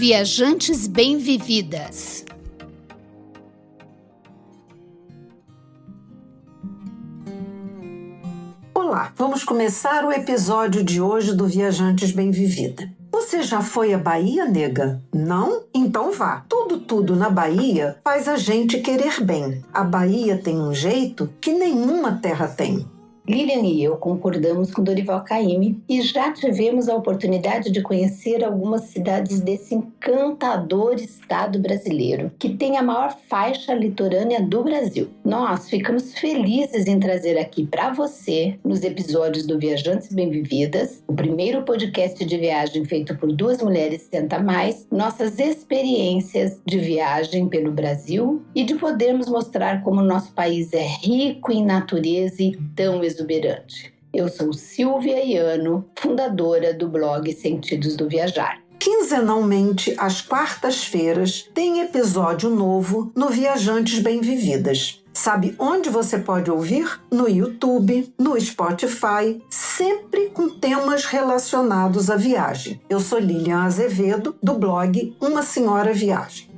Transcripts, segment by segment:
Viajantes Bem-Vividas. Olá, vamos começar o episódio de hoje do Viajantes Bem-Vivida. Você já foi à Bahia, nega? Não? Então vá. Tudo na Bahia faz a gente querer bem. A Bahia tem um jeito que nenhuma terra tem. Lilian e eu concordamos com Dorival Caymmi e já tivemos a oportunidade de conhecer algumas cidades desse encantador estado brasileiro, que tem a maior faixa litorânea do Brasil. Nós ficamos felizes em trazer aqui para você, nos episódios do Viajantes Bem-Vividas, o primeiro podcast de viagem feito por duas mulheres Senta Mais, nossas experiências de viagem pelo Brasil e de podermos mostrar como nosso país é rico em natureza e tão exuberante. Eu sou Silvia Iano, fundadora do blog Sentidos do Viajar. Quinzenalmente, às quartas-feiras, tem episódio novo no Viajantes Bem-Vividas. Sabe onde você pode ouvir? No YouTube, no Spotify, sempre com temas relacionados à viagem. Eu sou Lilian Azevedo, do blog Uma Senhora Viagem.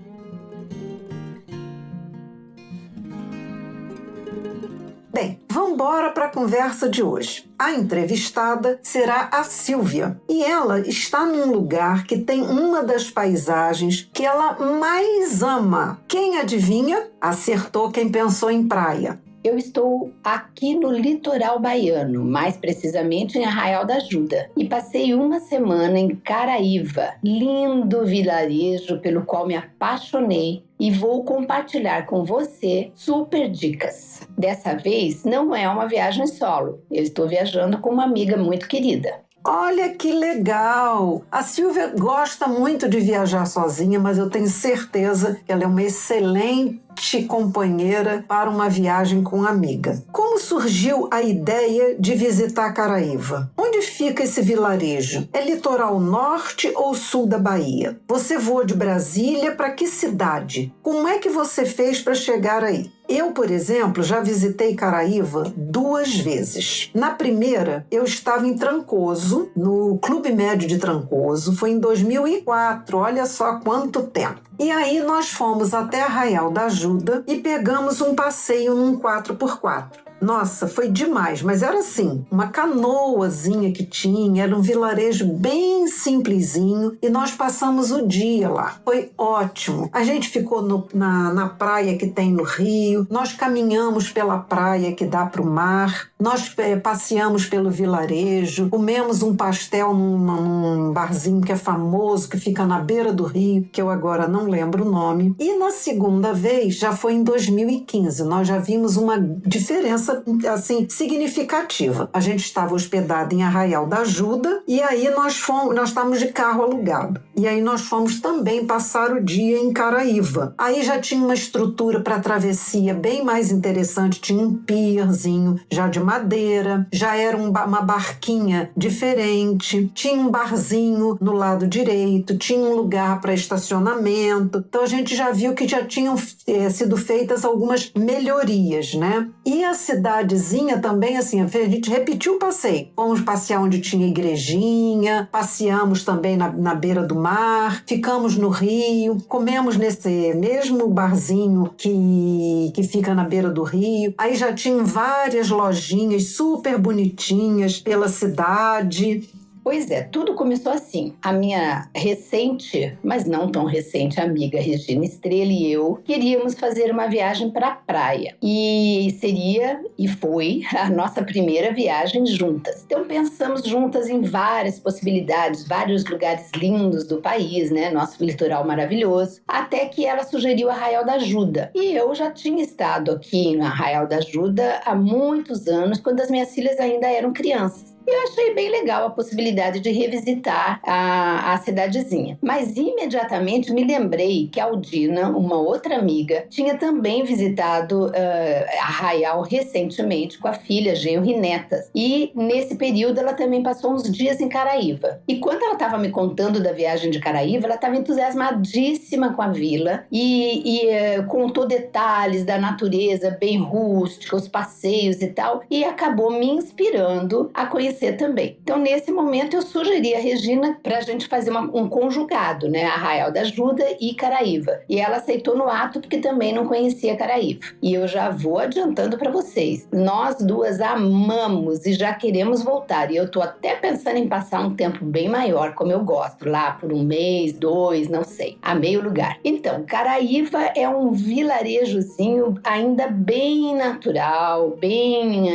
Bem, vamos embora para a conversa de hoje. A entrevistada será a Silvia e ela está num lugar que tem uma das paisagens que ela mais ama. Quem adivinha? Acertou quem pensou em praia. Eu estou aqui no litoral baiano, mais precisamente em Arraial da Ajuda, e passei uma semana em Caraíva, lindo vilarejo pelo qual me apaixonei e vou compartilhar com você super dicas. Dessa vez não é uma viagem solo, eu estou viajando com uma amiga muito querida. Olha que legal! A Silvia gosta muito de viajar sozinha, mas eu tenho certeza que ela é uma excelente companheira para uma viagem com amiga. Como surgiu a ideia de visitar Caraíva? Onde fica esse vilarejo? É litoral norte ou sul da Bahia? Você voou de Brasília para que cidade? Como é que você fez para chegar aí? Eu, por exemplo, já visitei Caraíva 2 vezes. Na primeira, eu estava em Trancoso, no Clube Médio de Trancoso. Foi em 2004, olha só quanto tempo. E aí nós fomos até Arraial da Ajuda e pegamos um passeio num 4x4. Nossa, foi demais, mas era assim, uma canoazinha que tinha, era um vilarejo bem simplesinho e nós passamos o dia lá. Foi ótimo. A gente ficou na praia que tem no Rio, nós caminhamos pela praia que dá para o mar, nós passeamos pelo vilarejo, comemos um pastel num barzinho que é famoso, que fica na beira do rio, que eu agora não lembro o nome. E na segunda vez, já foi em 2015, nós já vimos uma diferença assim significativa. A gente estava hospedado em Arraial da Ajuda e aí nós estávamos de carro alugado. E aí nós fomos também passar o dia em Caraíva. Aí já tinha uma estrutura para travessia bem mais interessante, tinha um pierzinho já de madeira, já era uma barquinha diferente, tinha um barzinho no lado direito, tinha um lugar para estacionamento. Então a gente já viu que já tinham sido feitas algumas melhorias, né? E a cidadezinha também, assim, a gente repetiu o passeio. Fomos passear onde tinha igrejinha, passeamos também na beira do mar, ficamos no rio, comemos nesse mesmo barzinho que fica na beira do rio. Aí já tinham várias lojinhas super bonitinhas pela cidade. Pois é, tudo começou assim. A minha recente, mas não tão recente, amiga Regina Estrela e eu queríamos fazer uma viagem para a praia. E seria, e foi, a nossa primeira viagem juntas. Então pensamos juntas em várias possibilidades, vários lugares lindos do país, né? Nosso litoral maravilhoso. Até que ela sugeriu Arraial da Ajuda. E eu já tinha estado aqui no Arraial da Ajuda há muitos anos, quando as minhas filhas ainda eram crianças. E eu achei bem legal a possibilidade de revisitar a cidadezinha. Mas imediatamente me lembrei que a Aldina, uma outra amiga, tinha também visitado Arraial recentemente com a filha, genro e netas. E nesse período ela também passou uns dias em Caraíva. E quando ela estava me contando da viagem de Caraíva, ela estava entusiasmadíssima com a vila e contou detalhes da natureza bem rústica, os passeios e tal. E acabou me inspirando a conhecer conhecer também. Então, nesse momento, eu sugeri a Regina para a gente fazer um conjugado, né? Arraial da Ajuda e Caraíva. E ela aceitou no ato porque também não conhecia Caraíva. E eu já vou adiantando para vocês. Nós duas amamos e já queremos voltar. E eu tô até pensando em passar um tempo bem maior, como eu gosto, lá por 1 mês, 2, não sei. Amei o lugar. Então, Caraíva é um vilarejozinho ainda bem natural, bem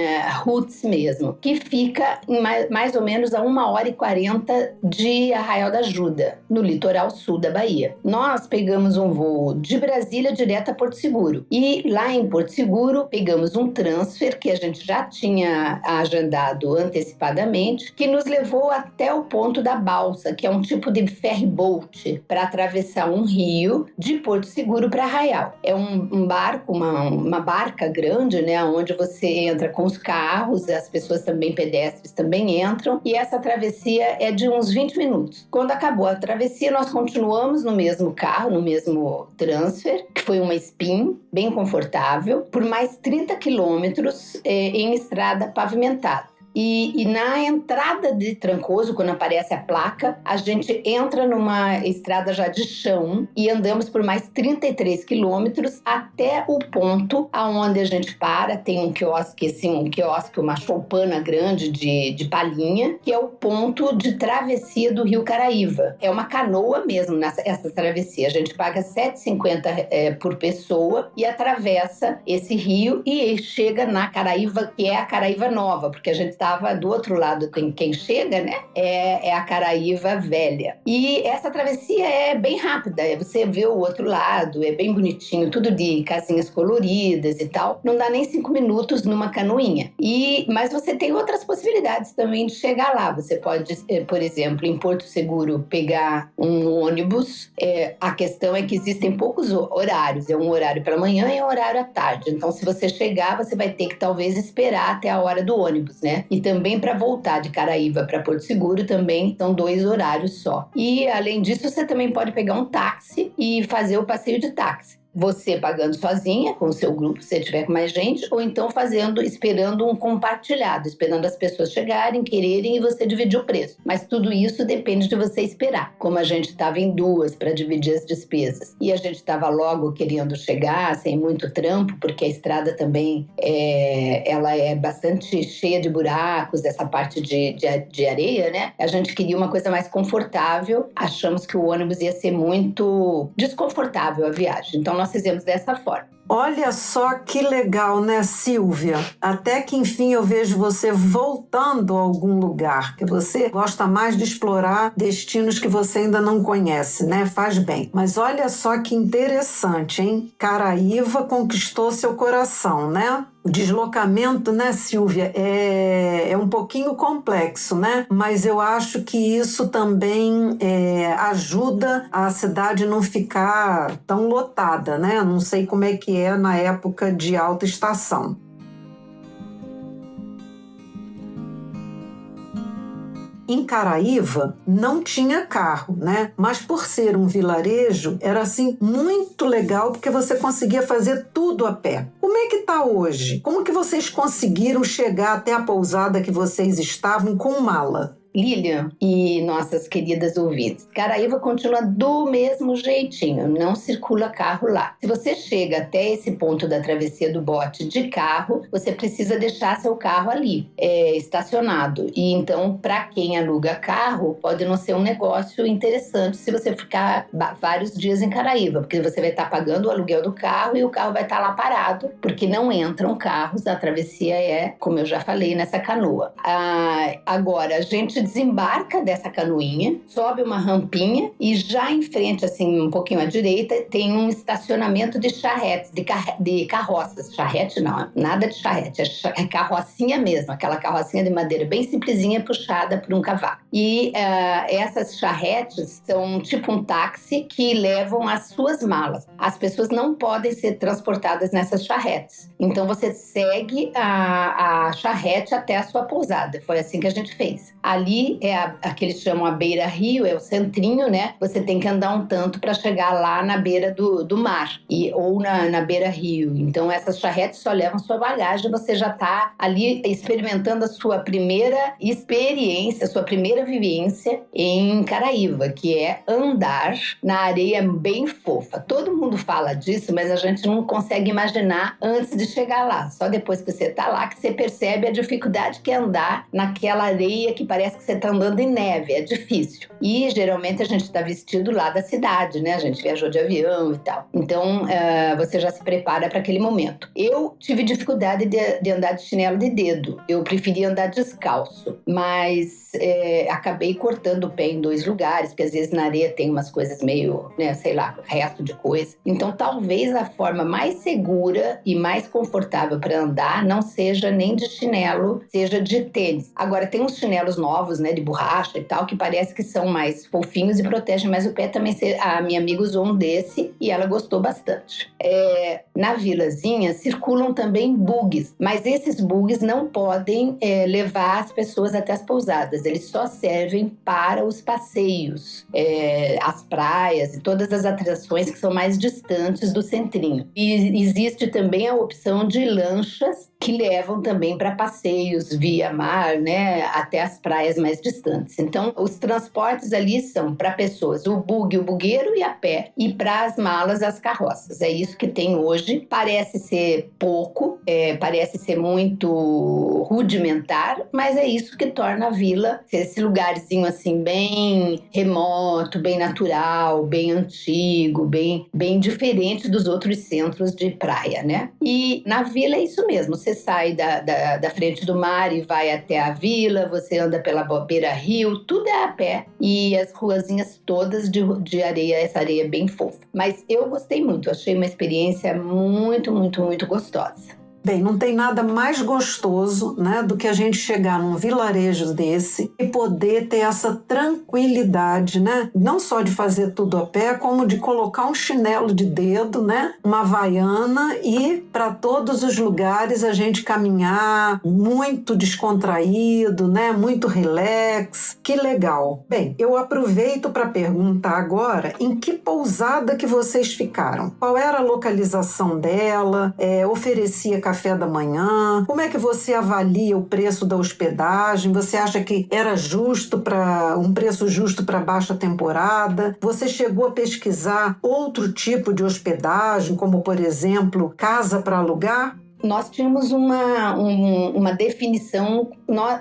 roots mesmo, que fica em mais ou menos a 1h40 de Arraial da Ajuda, no litoral sul da Bahia. Nós pegamos um voo de Brasília direto a Porto Seguro. E lá em Porto Seguro, pegamos um transfer que a gente já tinha agendado antecipadamente, que nos levou até o ponto da balsa, que é um tipo de ferry boat, para atravessar um rio de Porto Seguro para Arraial. É um barco, uma barca grande, né, onde você entra com os carros, as pessoas também, pedestres também entram, e essa travessia é de uns 20 minutos. Quando acabou a travessia, nós continuamos no mesmo carro, no mesmo transfer, que foi uma Spin, bem confortável, por mais 30 quilômetros em estrada pavimentada. E na entrada de Trancoso, quando aparece a placa, a gente entra numa estrada já de chão e andamos por mais 33 quilômetros até o ponto aonde a gente para. Tem um quiosque, assim, uma choupana grande de palhinha, que é o ponto de travessia do Rio Caraíva. É uma canoa mesmo essa travessia. A gente paga R$ 7,50 por pessoa e atravessa esse rio e chega na Caraíva, que é a Caraíva Nova, porque a gente estava do outro lado, quem chega, né, é a Caraíva Velha. E essa travessia é bem rápida, você vê o outro lado, é bem bonitinho, tudo de casinhas coloridas e tal. Não dá nem 5 minutos numa canoinha. Mas você tem outras possibilidades também de chegar lá. Você pode, por exemplo, em Porto Seguro, pegar um ônibus. A questão é que existem poucos horários. É um horário para manhã e um horário à tarde. Então, se você chegar, você vai ter que talvez esperar até a hora do ônibus, né? E também para voltar de Caraíva para Porto Seguro também são 2 horários só. E além disso, você também pode pegar um táxi e fazer o passeio de táxi. Você pagando sozinha, com o seu grupo, se tiver com mais gente, ou então esperando um compartilhado, esperando as pessoas chegarem, quererem e você dividir o preço. Mas tudo isso depende de você esperar. Como a gente estava em 2 para dividir as despesas e a gente estava logo querendo chegar, sem muito trampo, porque a estrada também ela é bastante cheia de buracos, essa parte de areia, né? A gente queria uma coisa mais confortável, achamos que o ônibus ia ser muito desconfortável a viagem. Então, nós fizemos dessa forma. Olha só que legal, né, Silvia? Até que, enfim, eu vejo você voltando a algum lugar, que você gosta mais de explorar destinos que você ainda não conhece, né? Faz bem. Mas olha só que interessante, hein? Caraíva conquistou seu coração, né? O deslocamento, né, Silvia, é um pouquinho complexo, né? Mas eu acho que isso também ajuda a cidade não ficar tão lotada, né? Não sei como é que é na época de alta estação. Em Caraíva não tinha carro, né? Mas por ser um vilarejo, era assim muito legal porque você conseguia fazer tudo a pé. Como é que tá hoje? Como que vocês conseguiram chegar até a pousada que vocês estavam com mala? Lilian e nossas queridas ouvintes, Caraíva continua do mesmo jeitinho, não circula carro lá. Se você chega até esse ponto da travessia do bote de carro, você precisa deixar seu carro ali, estacionado. E então, para quem aluga carro, pode não ser um negócio interessante se você ficar vários dias em Caraíva, porque você vai estar pagando o aluguel do carro e o carro vai estar lá parado, porque não entram carros, a travessia como eu já falei, nessa canoa. Agora, a gente desembarca dessa canoinha, sobe uma rampinha e já em frente, assim, um pouquinho à direita, tem um estacionamento de charretes, de carroças. Charrete não, nada de charrete, é carrocinha mesmo, aquela carrocinha de madeira bem simplesinha puxada por um cavalo. E essas charretes são tipo um táxi que levam as suas malas. As pessoas não podem ser transportadas nessas charretes. Então você segue a charrete até a sua pousada. Foi assim que a gente fez. Ali ali é a que eles chamam a beira-rio, é o centrinho, né? Você tem que andar um tanto para chegar lá na beira do mar, ou na beira-rio. Então, essas charretes só levam sua bagagem, você já está ali experimentando a sua primeira experiência, a sua primeira vivência em Caraíva, que é andar na areia bem fofa. Todo mundo fala disso, mas a gente não consegue imaginar antes de chegar lá. Só depois que você está lá que você percebe a dificuldade que é andar naquela areia que parece que você está andando em neve. É difícil. E geralmente a gente está vestido lá da cidade, né? A gente viajou de avião e tal. Então você já se prepara para aquele momento. Eu tive dificuldade de andar de chinelo de dedo. Eu preferia andar descalço, mas acabei cortando o pé em 2 lugares, porque às vezes na areia tem umas coisas meio, né, sei lá, resto de coisa. Então talvez a forma mais segura e mais confortável para andar não seja nem de chinelo, seja de tênis. Agora tem uns chinelos novos, né, de borracha e tal, que parece que são mais fofinhos e protegem mais o pé também. A minha amiga usou um desse e ela gostou bastante. Na vilazinha circulam também bugs, mas esses bugs não podem levar as pessoas até as pousadas. Eles só servem para os passeios, as praias e todas as atrações que são mais distantes do centrinho. E existe também a opção de lanchas que levam também para passeios via mar, né, até as praias mais distantes. Então, os transportes ali são para pessoas, o bug, o bugueiro e a pé, e para as malas, as carroças. É isso que tem hoje. Parece ser pouco, parece ser muito rudimentar, mas é isso que torna a vila esse lugarzinho assim bem remoto, bem natural, bem antigo, bem diferente dos outros centros de praia, né? E na vila é isso mesmo, você sai da frente do mar e vai até a vila, você anda pela beira-rio, tudo é a pé e as ruazinhas todas de areia, essa areia bem fofa. Mas eu gostei muito, achei uma experiência muito, muito, muito gostosa. Bem, não tem nada mais gostoso, né, do que a gente chegar num vilarejo desse e poder ter essa tranquilidade, né? Não só de fazer tudo a pé, como de colocar um chinelo de dedo, né? Uma havaiana e para todos os lugares a gente caminhar muito descontraído, né? Muito relax. Que legal. Bem, eu aproveito para perguntar agora em que pousada que vocês ficaram? Qual era a localização dela? Oferecia café da manhã? Como é que você avalia o preço da hospedagem? Você acha que era justo para um preço justo para baixa temporada? Você chegou a pesquisar outro tipo de hospedagem, como por exemplo, casa para alugar? Nós tínhamos uma definição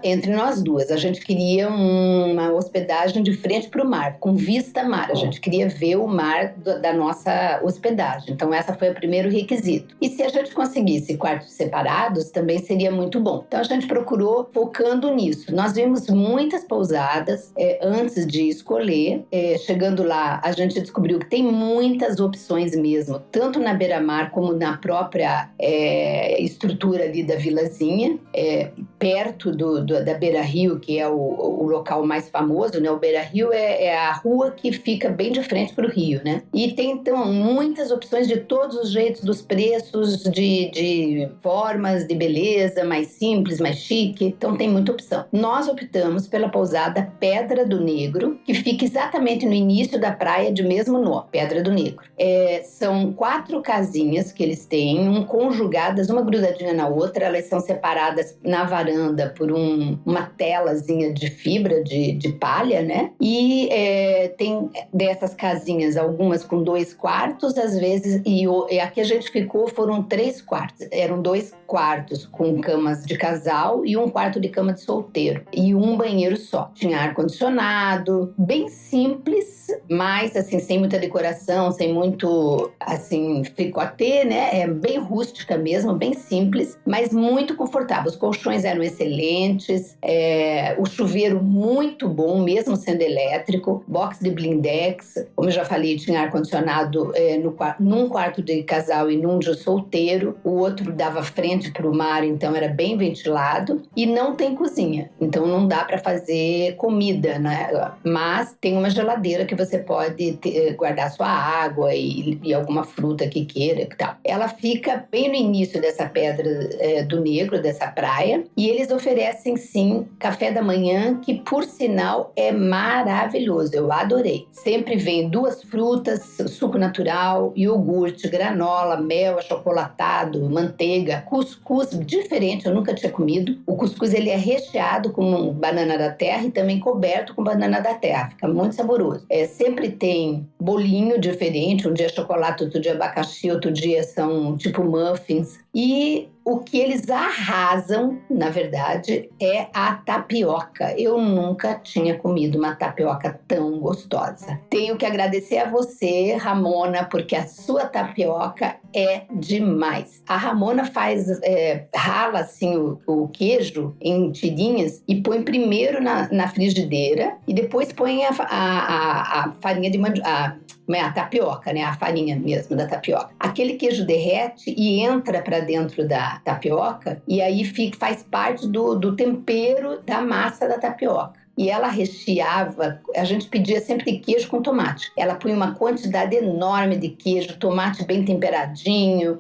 entre nós duas. A gente queria uma hospedagem de frente para o mar, com vista mar. A gente queria ver o mar da nossa hospedagem. Então, esse foi o primeiro requisito. E se a gente conseguisse quartos separados, também seria muito bom. Então, a gente procurou focando nisso. Nós vimos muitas pousadas antes de escolher. Chegando lá, a gente descobriu que tem muitas opções mesmo, tanto na beira-mar como na própria estrutura ali da vilazinha, perto da beira-rio, que é o local mais famoso, né? O beira-rio é a rua que fica bem de frente para o rio, né? E tem, então, muitas opções de todos os jeitos, dos preços, de formas, de beleza, mais simples, mais chique. Então, tem muita opção. Nós optamos pela pousada Pedra do Negro, que fica exatamente no início da praia de mesmo nome, Pedra do Negro. São 4 casinhas que eles têm, conjugadas, uma grudadinha na outra. Elas são separadas na varanda por uma telazinha de fibra de palha, né? E tem dessas casinhas algumas com 2 quartos, às vezes, e aqui a gente ficou, foram 3 quartos. Eram 2 quartos com camas de casal e 1 quarto de cama de solteiro. E 1 banheiro só. Tinha ar-condicionado, bem simples, mas assim, sem muita decoração, sem muito, assim, fricotê, né? Bem rústica mesmo, bem simples, mas muito confortável. Os colchões eram excelentes, o chuveiro muito bom, mesmo sendo elétrico, box de blindex, como eu já falei, tinha ar-condicionado num quarto de casal e num de solteiro, o outro dava frente para o mar, então era bem ventilado, e não tem cozinha, então não dá para fazer comida, né? Mas tem uma geladeira que você pode guardar sua água e alguma fruta que queira e tal. Ela fica bem no início dessa Pedra do Negro, dessa praia, e eles oferecem oferecem sim café da manhã, que por sinal é maravilhoso, eu adorei. Sempre vem 2 frutas, suco natural, iogurte, granola, mel achocolatado, manteiga, cuscuz diferente, eu nunca tinha comido. O cuscuz ele é recheado com banana da terra e também coberto com banana da terra, fica muito saboroso. Sempre tem bolinho diferente, um dia chocolate, outro dia abacaxi, outro dia são tipo muffins. E o que eles arrasam, na verdade, é a tapioca. Eu nunca tinha comido uma tapioca tão gostosa. Tenho que agradecer a você, Ramona, porque a sua tapioca é demais. A Ramona rala assim o queijo em tirinhas e põe primeiro na frigideira e depois põe a farinha de mandioca. A tapioca, né? A farinha mesmo da tapioca. Aquele queijo derrete e entra para dentro da tapioca e aí faz parte do tempero da massa da tapioca. E ela recheava, a gente pedia sempre queijo com tomate. Ela punha uma quantidade enorme de queijo, tomate bem temperadinho,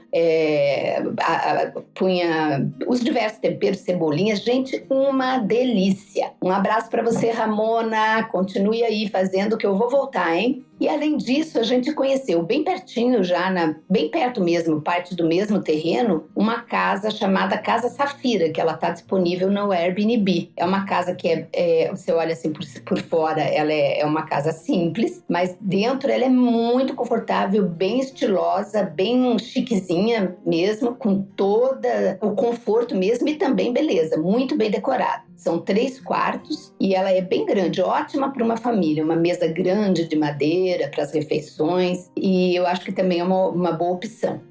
punha os diversos temperos, cebolinhas. Gente, uma delícia. Um abraço para você, Ramona. Continue aí fazendo que eu vou voltar, hein? E além disso, a gente conheceu bem pertinho já, bem perto mesmo, parte do mesmo terreno, uma casa chamada Casa Safira, que ela está disponível no Airbnb. É uma casa que você olha assim por fora, ela é uma casa simples, mas dentro ela é muito confortável, bem estilosa, bem chiquezinha mesmo, com todo o conforto mesmo e também beleza, muito bem decorada. São 3 quartos e ela é bem grande, ótima para uma família, uma mesa grande de madeira para as refeições e eu acho que também é uma boa opção.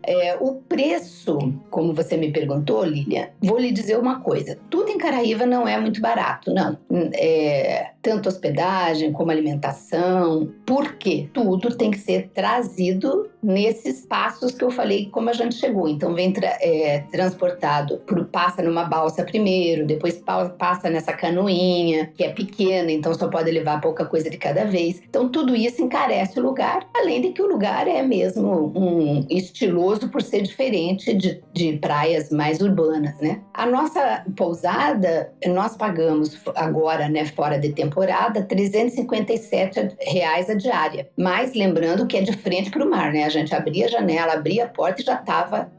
O preço, como você me perguntou, Lilian, vou lhe dizer uma coisa, tudo em Caraíva não é muito barato, não. Tanto hospedagem como alimentação, porque tudo tem que ser trazido nesses passos que eu falei como a gente chegou. Então vem transportado, passa numa balsa primeiro, depois passa nessa canoinha, que é pequena, então só pode levar pouca coisa de cada vez. Então tudo isso encarece o lugar, além de que o lugar é mesmo estiloso por ser diferente de praias mais urbanas, né? A nossa pousada, nós pagamos agora, né, fora de temporada, R$357 a diária. Mas lembrando que é de frente para o mar, né? A gente abria a janela, abria a porta e já estava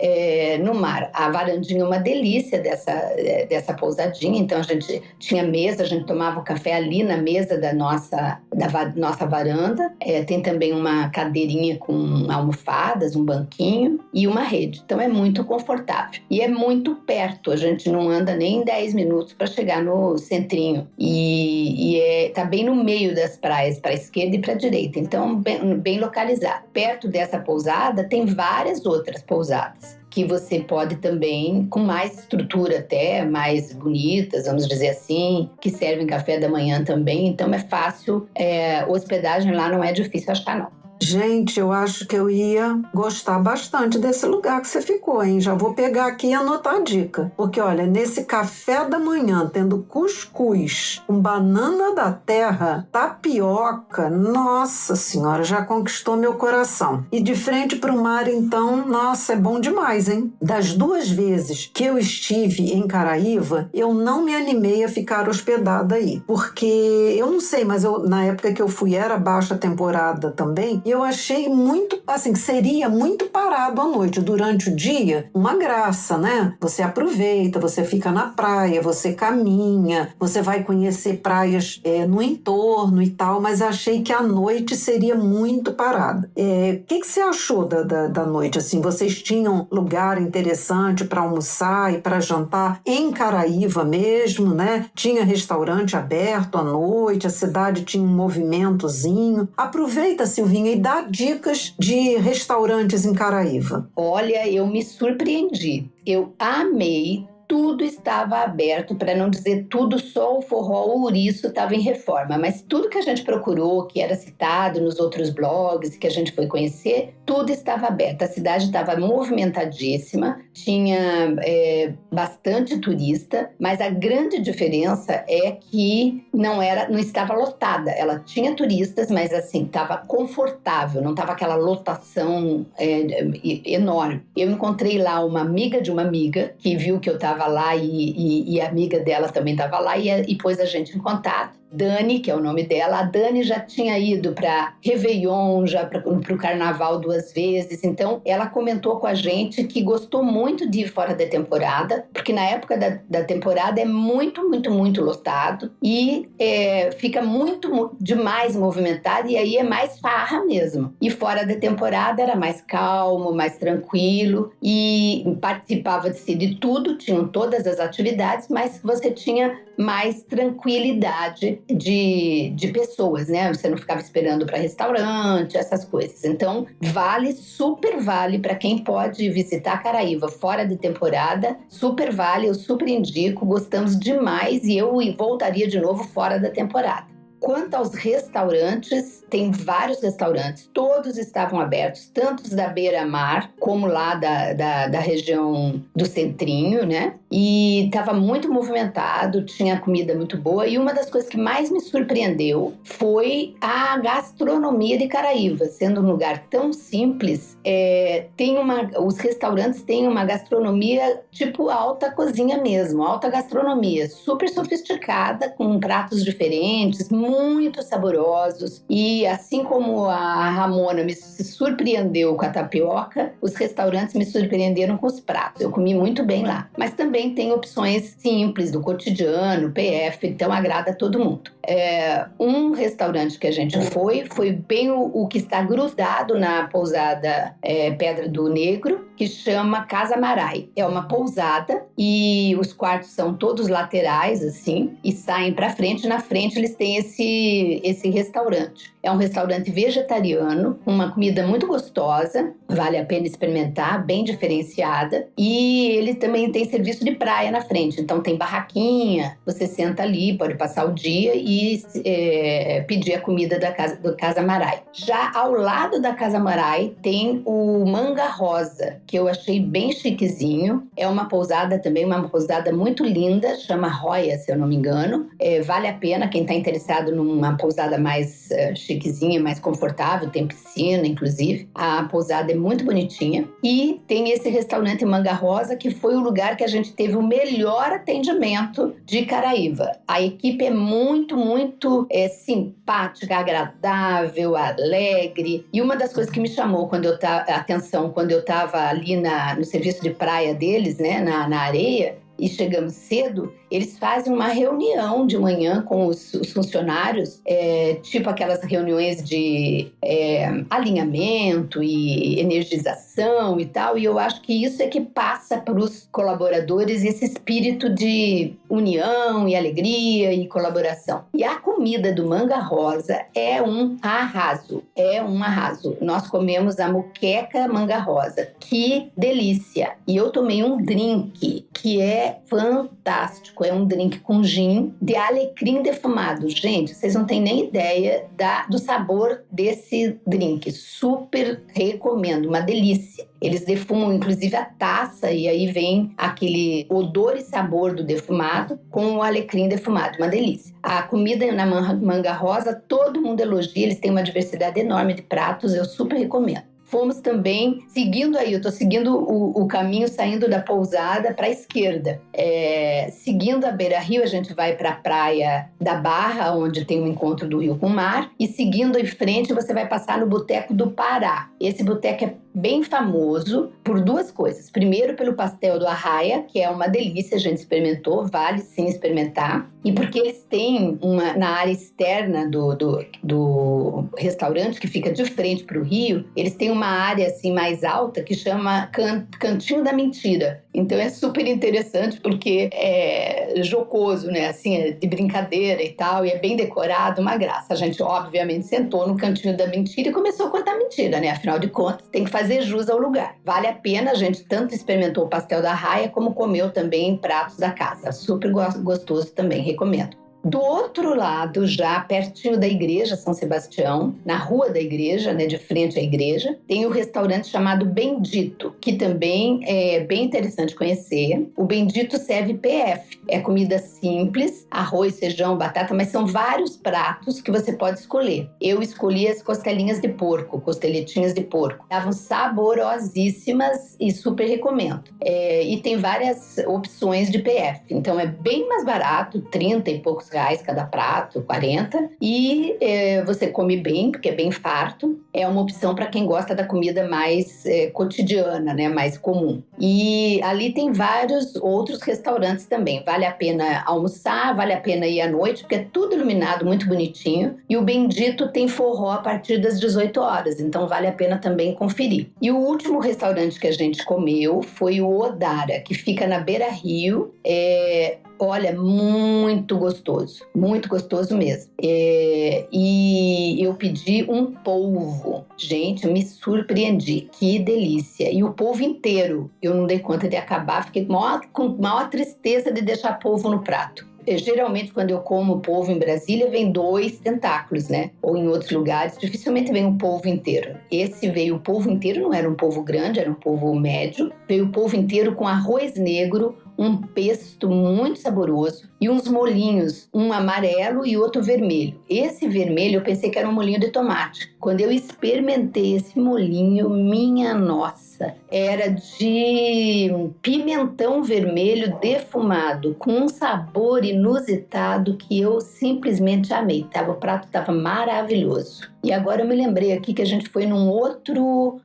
no mar. A varandinha é uma delícia dessa pousadinha, então a gente tinha mesa, a gente tomava o café ali na mesa da nossa varanda. Tem também uma cadeirinha com almofadas, um banquinho e uma rede. Então é muito confortável. E é muito perto, a gente não anda nem 10 minutos para chegar no centrinho. E tá bem no meio das praias, para a esquerda e para a direita. Então, bem localizado. Perto dessa pousada tem várias outras pousadas que você pode também, com mais estrutura até, mais bonitas, vamos dizer assim, que servem café da manhã também. Então é fácil, hospedagem lá não é difícil achar não. Gente, eu acho que eu ia gostar bastante desse lugar que você ficou, hein? Já vou pegar aqui e anotar a dica. Porque, olha, nesse café da manhã, tendo cuscuz com banana da terra, tapioca, nossa senhora, já conquistou meu coração. E de frente para o mar, então, nossa, é bom demais, hein? Das 2 vezes que eu estive em Caraíva, eu não me animei a ficar hospedada aí. Porque, eu não sei, mas na época que eu fui era baixa temporada também, eu achei muito, assim, seria muito parado à noite. Durante o dia, uma graça, né? Você aproveita, você fica na praia, você caminha, você vai conhecer praias no entorno e tal, mas achei que a noite seria muito parada. O que você achou da noite? Assim, vocês tinham lugar interessante para almoçar e para jantar em Caraíva mesmo, né? Tinha restaurante aberto à noite, a cidade tinha um movimentozinho. Aproveita, Silvinha, e dá dicas de restaurantes em Caraíva. Olha, eu me surpreendi. Eu amei. Tudo estava aberto, para não dizer tudo, só o Forró Ouriço estava em reforma, mas tudo que a gente procurou, que era citado nos outros blogs, que a gente foi conhecer, tudo estava aberto. A cidade estava movimentadíssima, tinha bastante turista, mas a grande diferença é que não estava lotada. Ela tinha turistas, mas assim, estava confortável, não estava aquela lotação enorme. Eu encontrei lá uma amiga de uma amiga que viu que eu estava estava lá e a amiga dela também estava lá e pôs a gente em contato. Dani, que é o nome dela, a Dani já tinha ido para Réveillon, já para o Carnaval 2 vezes, então ela comentou com a gente que gostou muito de ir fora da temporada, porque na época da temporada é muito, muito, muito lotado e fica muito demais movimentado e aí é mais farra mesmo. E fora da temporada era mais calmo, mais tranquilo e participava-se de tudo, tinham todas as atividades, mas você tinha mais tranquilidade de pessoas, né? Você não ficava esperando para restaurante, essas coisas. Então, super vale para quem pode visitar Caraíva fora de temporada, super vale, eu super indico, gostamos demais e eu voltaria de novo fora da temporada. Quanto aos restaurantes, tem vários restaurantes, todos estavam abertos, tanto os da beira-mar, como lá da região do Centrinho, né? E estava muito movimentado, tinha comida muito boa. E uma das coisas que mais me surpreendeu foi a gastronomia de Caraíva. Sendo um lugar tão simples, os restaurantes têm uma gastronomia tipo alta cozinha mesmo, alta gastronomia, super sofisticada, com pratos diferentes, muito saborosos. E assim como a Ramona me surpreendeu com a tapioca, os restaurantes me surpreenderam com os pratos. Eu comi muito bem lá. Mas também tem opções simples do cotidiano, PF, então agrada a todo mundo. Um restaurante que a gente foi bem o que está grudado na pousada Pedra do Negro, que chama Casa Marai. É uma pousada e os quartos são todos laterais, assim, e saem para frente. Na frente eles têm esse restaurante. É um restaurante vegetariano, uma comida muito gostosa, vale a pena experimentar, bem diferenciada. E ele também tem serviço de praia na frente, então tem barraquinha, você senta ali, pode passar o dia e pedir a comida do Casa Marai. Já ao lado da Casa Marai tem o Manga Rosa, que eu achei bem chiquezinho. É uma pousada também, uma pousada muito linda, chama Roya, se eu não me engano. Vale a pena quem está interessado numa pousada mais chiquezinha, mais confortável, tem piscina, inclusive. A pousada é muito bonitinha. E tem esse restaurante Manga Rosa, que foi o lugar que a gente teve o melhor atendimento de Caraíva. A equipe é muito, muito simpática, agradável, alegre. E uma das coisas que me chamou a atenção quando eu estava ali no serviço de praia deles, né, na areia, e chegamos cedo, eles fazem uma reunião de manhã com os funcionários, tipo aquelas reuniões de alinhamento e energização e tal, e eu acho que isso é que passa para os colaboradores esse espírito de união e alegria e colaboração. E a comida do Manga Rosa é um arraso, Nós comemos a moqueca Manga Rosa, que delícia! E eu tomei um drink que é fantástico, é um drink com gin de alecrim defumado. Gente, vocês não têm nem ideia do sabor desse drink. Super recomendo, uma delícia. Eles defumam inclusive a taça e aí vem aquele odor e sabor do defumado com o alecrim defumado, uma delícia. A comida na Manga Rosa, todo mundo elogia, eles têm uma diversidade enorme de pratos, eu super recomendo. Fomos também seguindo aí, eu estou seguindo o caminho, saindo da pousada para a esquerda. Seguindo a Beira-Rio, a gente vai para a praia da Barra, onde tem o encontro do rio com o mar. E seguindo em frente, você vai passar no Boteco do Pará. Esse boteco é bem famoso por duas coisas. Primeiro, pelo pastel do Arraia, que é uma delícia, a gente experimentou, vale sim experimentar. E porque eles têm na área externa do restaurante, que fica de frente para o rio, eles têm uma área assim mais alta que chama Cantinho da Mentira. Então é super interessante porque é jocoso, né? Assim, é de brincadeira e tal, e é bem decorado, uma graça. A gente obviamente sentou no Cantinho da Mentira e começou a contar mentira, né? Afinal de contas, tem que fazer jus ao lugar. Vale a pena, a gente tanto experimentou o pastel da Arraia como comeu também pratos da casa. Super gostoso também, recomendo. Do outro lado, já pertinho da igreja São Sebastião, na rua da igreja, né, de frente à igreja, tem um restaurante chamado Bendito, que também é bem interessante conhecer. O Bendito serve PF, é comida simples, arroz, feijão, batata, mas são vários pratos que você pode escolher. Eu escolhi as costelinhas de porco, costeletinhas de porco. Estavam saborosíssimas e super recomendo. E tem várias opções de PF, então é bem mais barato, 30 e poucos reais cada prato, 40, e você come bem, porque é bem farto. É uma opção para quem gosta da comida mais cotidiana, né, mais comum. E ali tem vários outros restaurantes também. Vale a pena almoçar, vale a pena ir à noite, porque é tudo iluminado, muito bonitinho. E o Bendito tem forró a partir das 18 horas, então vale a pena também conferir. E o último restaurante que a gente comeu foi o Odara, que fica na Beira Rio. Olha, muito gostoso mesmo. E eu pedi um polvo. Gente, eu me surpreendi. Que delícia. E o polvo inteiro. Eu não dei conta de acabar. Fiquei com maior tristeza de deixar polvo no prato. Geralmente, quando eu como polvo em Brasília, vem 2 tentáculos, né? Ou em outros lugares, dificilmente vem um polvo inteiro. Esse veio o polvo inteiro, não era um polvo grande, era um polvo médio. Veio o polvo inteiro com arroz negro, um pesto muito saboroso e uns molhinhos, um amarelo e outro vermelho. Esse vermelho eu pensei que era um molhinho de tomate. Quando eu experimentei esse molhinho, minha nossa, era de pimentão vermelho defumado, com um sabor inusitado que eu simplesmente amei. O prato estava maravilhoso. E agora eu me lembrei aqui que a gente foi num outro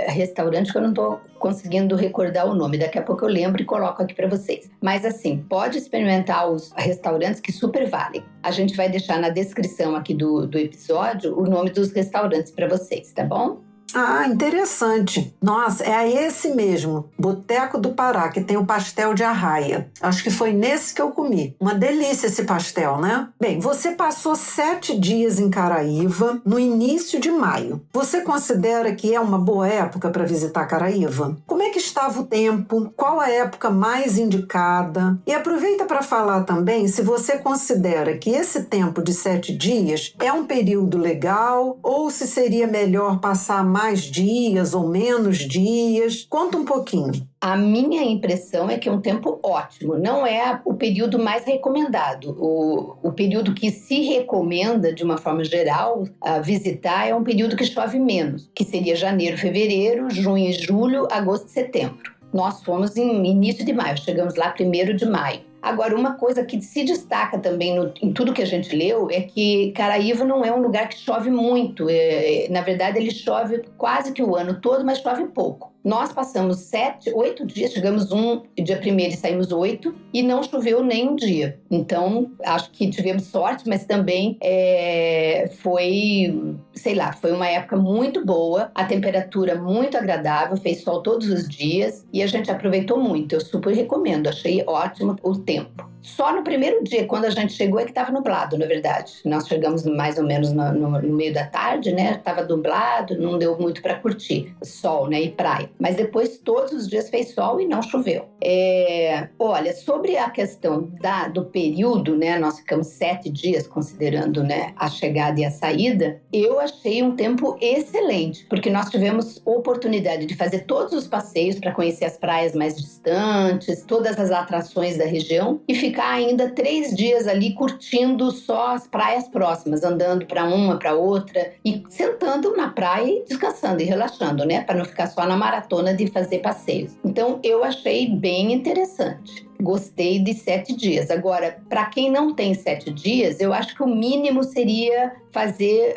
restaurante que eu não estou conseguindo recordar o nome. Daqui a pouco eu lembro e coloco aqui para vocês. Mas assim, pode experimentar os restaurantes que super valem. A gente vai deixar na descrição aqui do episódio o nome dos restaurantes para vocês, tá bom? Ah, interessante. Nossa, é esse mesmo, Boteco do Pará, que tem o pastel de arraia. Acho que foi nesse que eu comi. Uma delícia esse pastel, né? Bem, você passou 7 dias em Caraíva no início de maio. Você considera que é uma boa época para visitar Caraíva? Como é que estava o tempo? Qual a época mais indicada? E aproveita para falar também se você considera que esse tempo de 7 dias é um período legal ou se seria melhor passar mais dias ou menos dias. Conta um pouquinho. A minha impressão é que é um tempo ótimo. Não é o período mais recomendado. O período que se recomenda, de uma forma geral, a visitar é um período que chove menos, que seria janeiro, fevereiro, junho e julho, agosto e setembro. Nós fomos em início de maio, chegamos lá 1º de maio. Agora, uma coisa que se destaca também em tudo que a gente leu é que Caraíva não é um lugar que chove muito. Na verdade, ele chove quase que o ano todo, mas chove pouco. Nós passamos 7, 8 dias, chegamos dia 1º e saímos 8, e não choveu nem um dia. Então, acho que tivemos sorte, mas também foi uma época muito boa, a temperatura muito agradável, fez sol todos os dias e a gente aproveitou muito. Eu super recomendo, achei ótimo o tempo. Só no primeiro dia, quando a gente chegou, é que estava nublado, na verdade. Nós chegamos mais ou menos no meio da tarde, né? Estava nublado, não deu muito para curtir sol, né? E praia. Mas depois, todos os dias fez sol e não choveu. Olha, sobre a questão do período, né? Nós ficamos 7 dias, considerando, né, a chegada e a saída. Eu achei um tempo excelente, porque nós tivemos oportunidade de fazer todos os passeios para conhecer as praias mais distantes, todas as atrações da região e ficar ainda 3 dias ali curtindo só as praias próximas, andando para uma, para outra e sentando na praia e descansando e relaxando, né? Para não ficar só na maratona de fazer passeios. Então, eu achei bem interessante. Gostei de 7 dias. Agora, para quem não tem 7 dias, eu acho que o mínimo seria fazer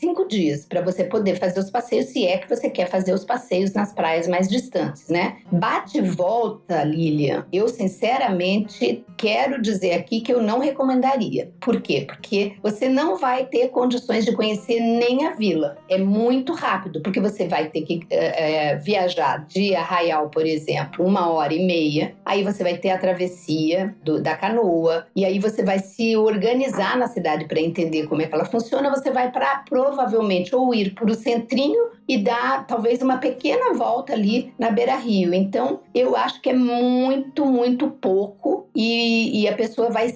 5 dias para você poder fazer os passeios, se é que você quer fazer os passeios nas praias mais distantes, né? Bate e volta, Lilian, eu sinceramente quero dizer aqui que eu não recomendaria. Por quê? Porque você não vai ter condições de conhecer nem a vila. É muito rápido, porque você vai ter que viajar de Arraial, por exemplo, 1h30, aí você vai ter a travessia da canoa, e aí você vai se organizar na cidade para entender como é que ela funciona. Você vai para provavelmente ou ir para o centrinho e dar talvez uma pequena volta ali na Beira Rio. Então, eu acho que é muito, muito pouco e a pessoa vai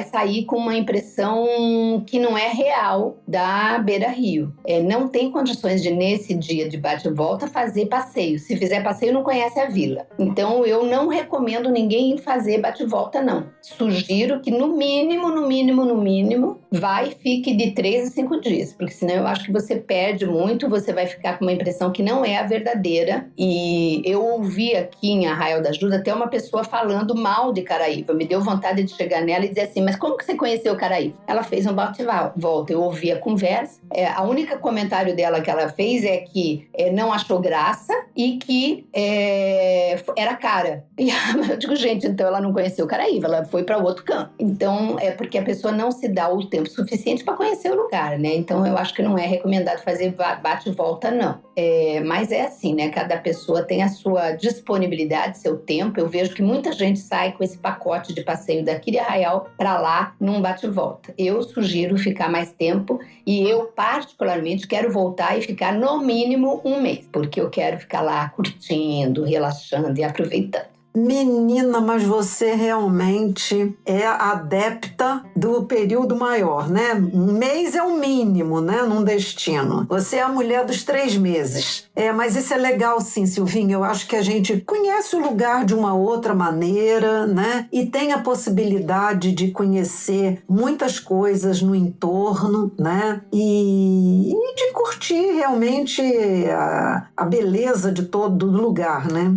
sair com uma impressão que não é real da Beira-Rio. Não tem condições de, nesse dia de bate-volta, fazer passeio. Se fizer passeio, não conhece a vila. Então, eu não recomendo ninguém fazer bate-volta, não. Sugiro que, no mínimo, vai e fique de 3 a 5 dias, porque senão eu acho que você perde muito, você vai ficar com uma impressão que não é a verdadeira. E eu ouvi aqui em Arraial da Ajuda até uma pessoa falando mal de Caraíva. Me deu vontade de chegar nela e dizer assim, mas como que você conheceu Caraíva? Ela fez um bate-volta, eu ouvi a conversa. A única comentário dela que ela fez é que não achou graça e que era cara. E eu digo, gente, então ela não conheceu Caraíva, ela foi para outro canto. Então, é porque a pessoa não se dá o tempo suficiente para conhecer o lugar, né? Então, eu acho que não é recomendado fazer bate-volta, não. Mas é assim, né? Cada pessoa tem a sua disponibilidade, seu tempo. Eu vejo que muita gente sai com esse pacote de passeio daqui de Arraial para lá num bate-volta. Eu sugiro ficar mais tempo e eu, particularmente, quero voltar e ficar no mínimo 1 mês, porque eu quero ficar lá curtindo, relaxando e aproveitando. Menina, mas você realmente é adepta do período maior, né? 1 mês é o mínimo, né? Num destino. Você é a mulher dos 3 meses. Mas isso é legal, sim, Silvinha. Eu acho que a gente conhece o lugar de uma outra maneira, né? E tem a possibilidade de conhecer muitas coisas no entorno, né? E de curtir realmente a beleza de todo lugar, né?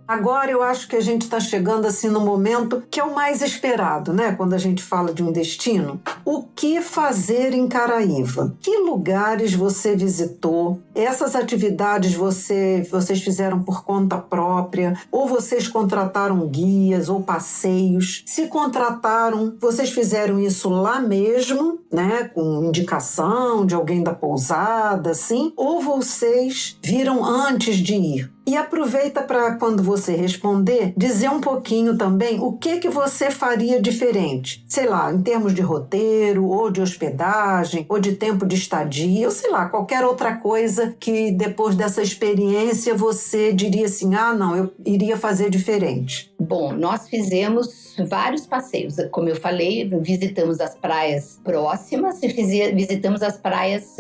Agora eu acho que a gente está chegando assim no momento que é o mais esperado, né? Quando a gente fala de um destino. O que fazer em Caraíva? Que lugares você visitou? Essas atividades vocês fizeram por conta própria? Ou vocês contrataram guias ou passeios? Se contrataram, vocês fizeram isso lá mesmo, né? Com indicação de alguém da pousada, assim? Ou vocês viram antes de ir? E aproveita para, quando você responder, dizer um pouquinho também o que você faria diferente. Sei lá, em termos de roteiro, ou de hospedagem, ou de tempo de estadia, ou sei lá, qualquer outra coisa que depois dessa experiência você diria assim, não, eu iria fazer diferente. Bom, nós fizemos vários passeios. Como eu falei, visitamos as praias próximas e visitamos as praias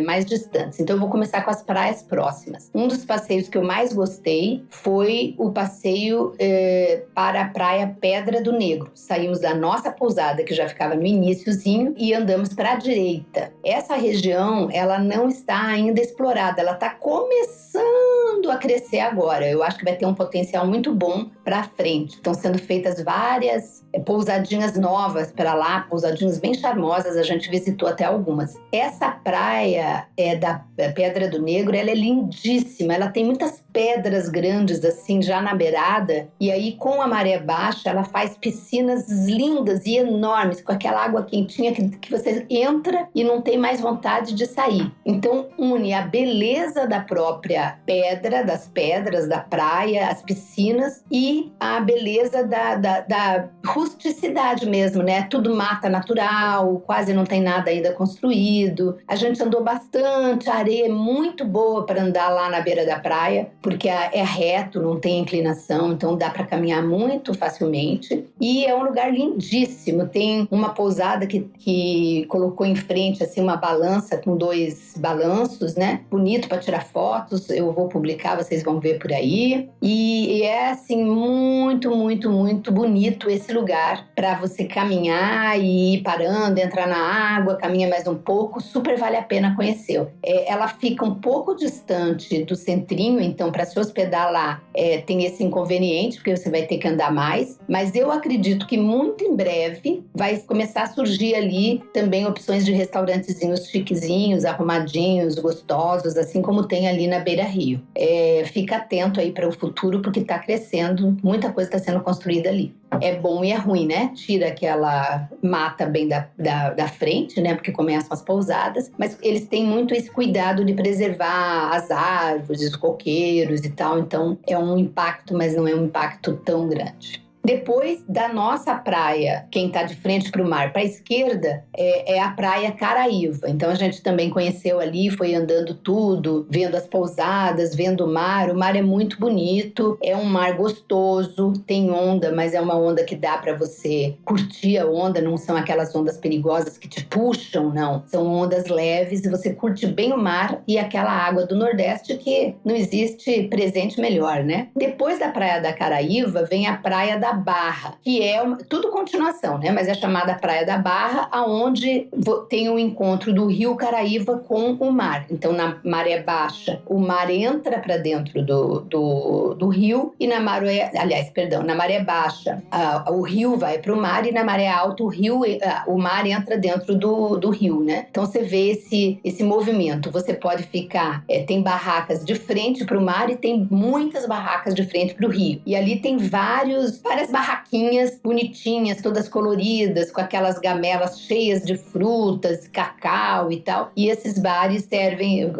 mais distantes. Então, eu vou começar com as praias próximas. Um dos passeios que eu mais gostei foi o passeio para a praia Pedra do Negro. Saímos da nossa pousada, que já ficava no iniciozinho, e andamos para a direita. Essa região, ela não está ainda explorada, ela está começando a crescer agora. Eu acho que vai ter um potencial muito bom para frente. Estão sendo feitas várias pousadinhas novas para lá, pousadinhas bem charmosas, a gente visitou até algumas. Essa praia da Pedra do Negro, ela é lindíssima, ela tem muitas pedras grandes assim já na beirada, e aí com a maré baixa ela faz piscinas lindas e enormes, com aquela água quentinha que você entra e não tem mais vontade de sair. Então une a beleza da própria pedra, das pedras da praia, as piscinas, e a beleza da rusticidade mesmo, né? Tudo mata natural, quase não tem nada ainda construído. A gente andou bastante, a areia é muito boa para andar lá na beira da praia, porque é reto, não tem inclinação, então dá para caminhar muito facilmente. E é um lugar lindíssimo. Tem uma pousada que colocou em frente assim uma balança com 2 balanços, né? Bonito para tirar fotos. Eu vou publicar, vocês vão ver por aí. E é assim muito, muito, muito bonito esse lugar para você caminhar e ir parando, entrar na água, caminha mais um pouco, super vale a pena conhecer. Ela fica um pouco distante do centrinho, então para se hospedar lá tem esse inconveniente, porque você vai ter que andar mais, mas eu acredito que muito em breve vai começar a surgir ali também opções de restaurantezinhos chiquezinhos, arrumadinhos, gostosos, assim como tem ali na Beira-Rio. Fica atento aí para o futuro, porque está crescendo, muita coisa está sendo construída ali. É bom e é ruim, né? Tira aquela mata bem da frente, né? Porque começam as pousadas, mas eles têm muito esse cuidado de preservar as árvores, os coqueiros e tal, então é um impacto, mas não é um impacto tão grande. Depois da nossa praia, quem está de frente para o mar, para a esquerda, é a praia Caraíva. Então a gente também conheceu ali, foi andando tudo, vendo as pousadas, vendo o mar. O mar é muito bonito, é um mar gostoso, tem onda, mas é uma onda que dá para você curtir a onda, não são aquelas ondas perigosas que te puxam, não. São ondas leves e você curte bem o mar e aquela água do Nordeste que não existe presente melhor, né? Depois da praia da Caraíva vem a praia da Barra, que é tudo continuação, né? Mas é chamada Praia da Barra, aonde tem o encontro do rio Caraíva com o mar. Então, na maré baixa, o mar entra para dentro do rio e na maré baixa, o rio vai para o mar e na maré alta o mar entra dentro do rio, né? Então, você vê esse movimento. Você pode ficar, tem barracas de frente para o mar e tem muitas barracas de frente para o rio. E ali tem várias barraquinhas bonitinhas, todas coloridas, com aquelas gamelas cheias de frutas, cacau e tal. E esses bares servem,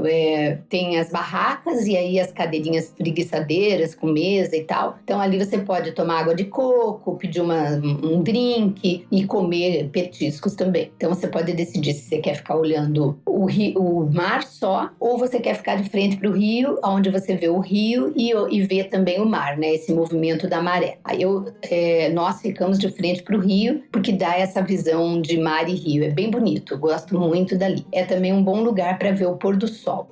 tem as barracas e aí as cadeirinhas preguiçadeiras com mesa e tal. Então ali você pode tomar água de coco, pedir um drink e comer petiscos também. Então você pode decidir se você quer ficar olhando o mar só ou você quer ficar de frente para o rio, onde você vê o rio e vê também o mar, né? Esse movimento da maré. Aí nós ficamos de frente para o rio, porque dá essa visão de mar e rio. É bem bonito, eu gosto muito dali. É também um bom lugar para ver o pôr do sol.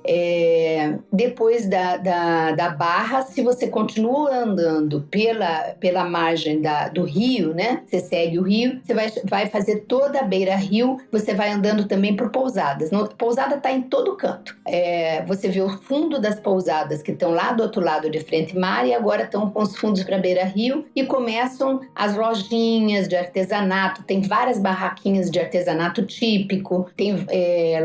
Depois da Barra, se você continua andando pela margem do rio, né? Você segue o rio, você vai fazer toda a beira-rio, você vai andando também por pousadas. Pousada está em todo canto. Você vê o fundo das pousadas que estão lá do outro lado de frente mar e agora estão com os fundos para beira-rio e começam as lojinhas de artesanato. Tem várias barraquinhas de artesanato típico, tem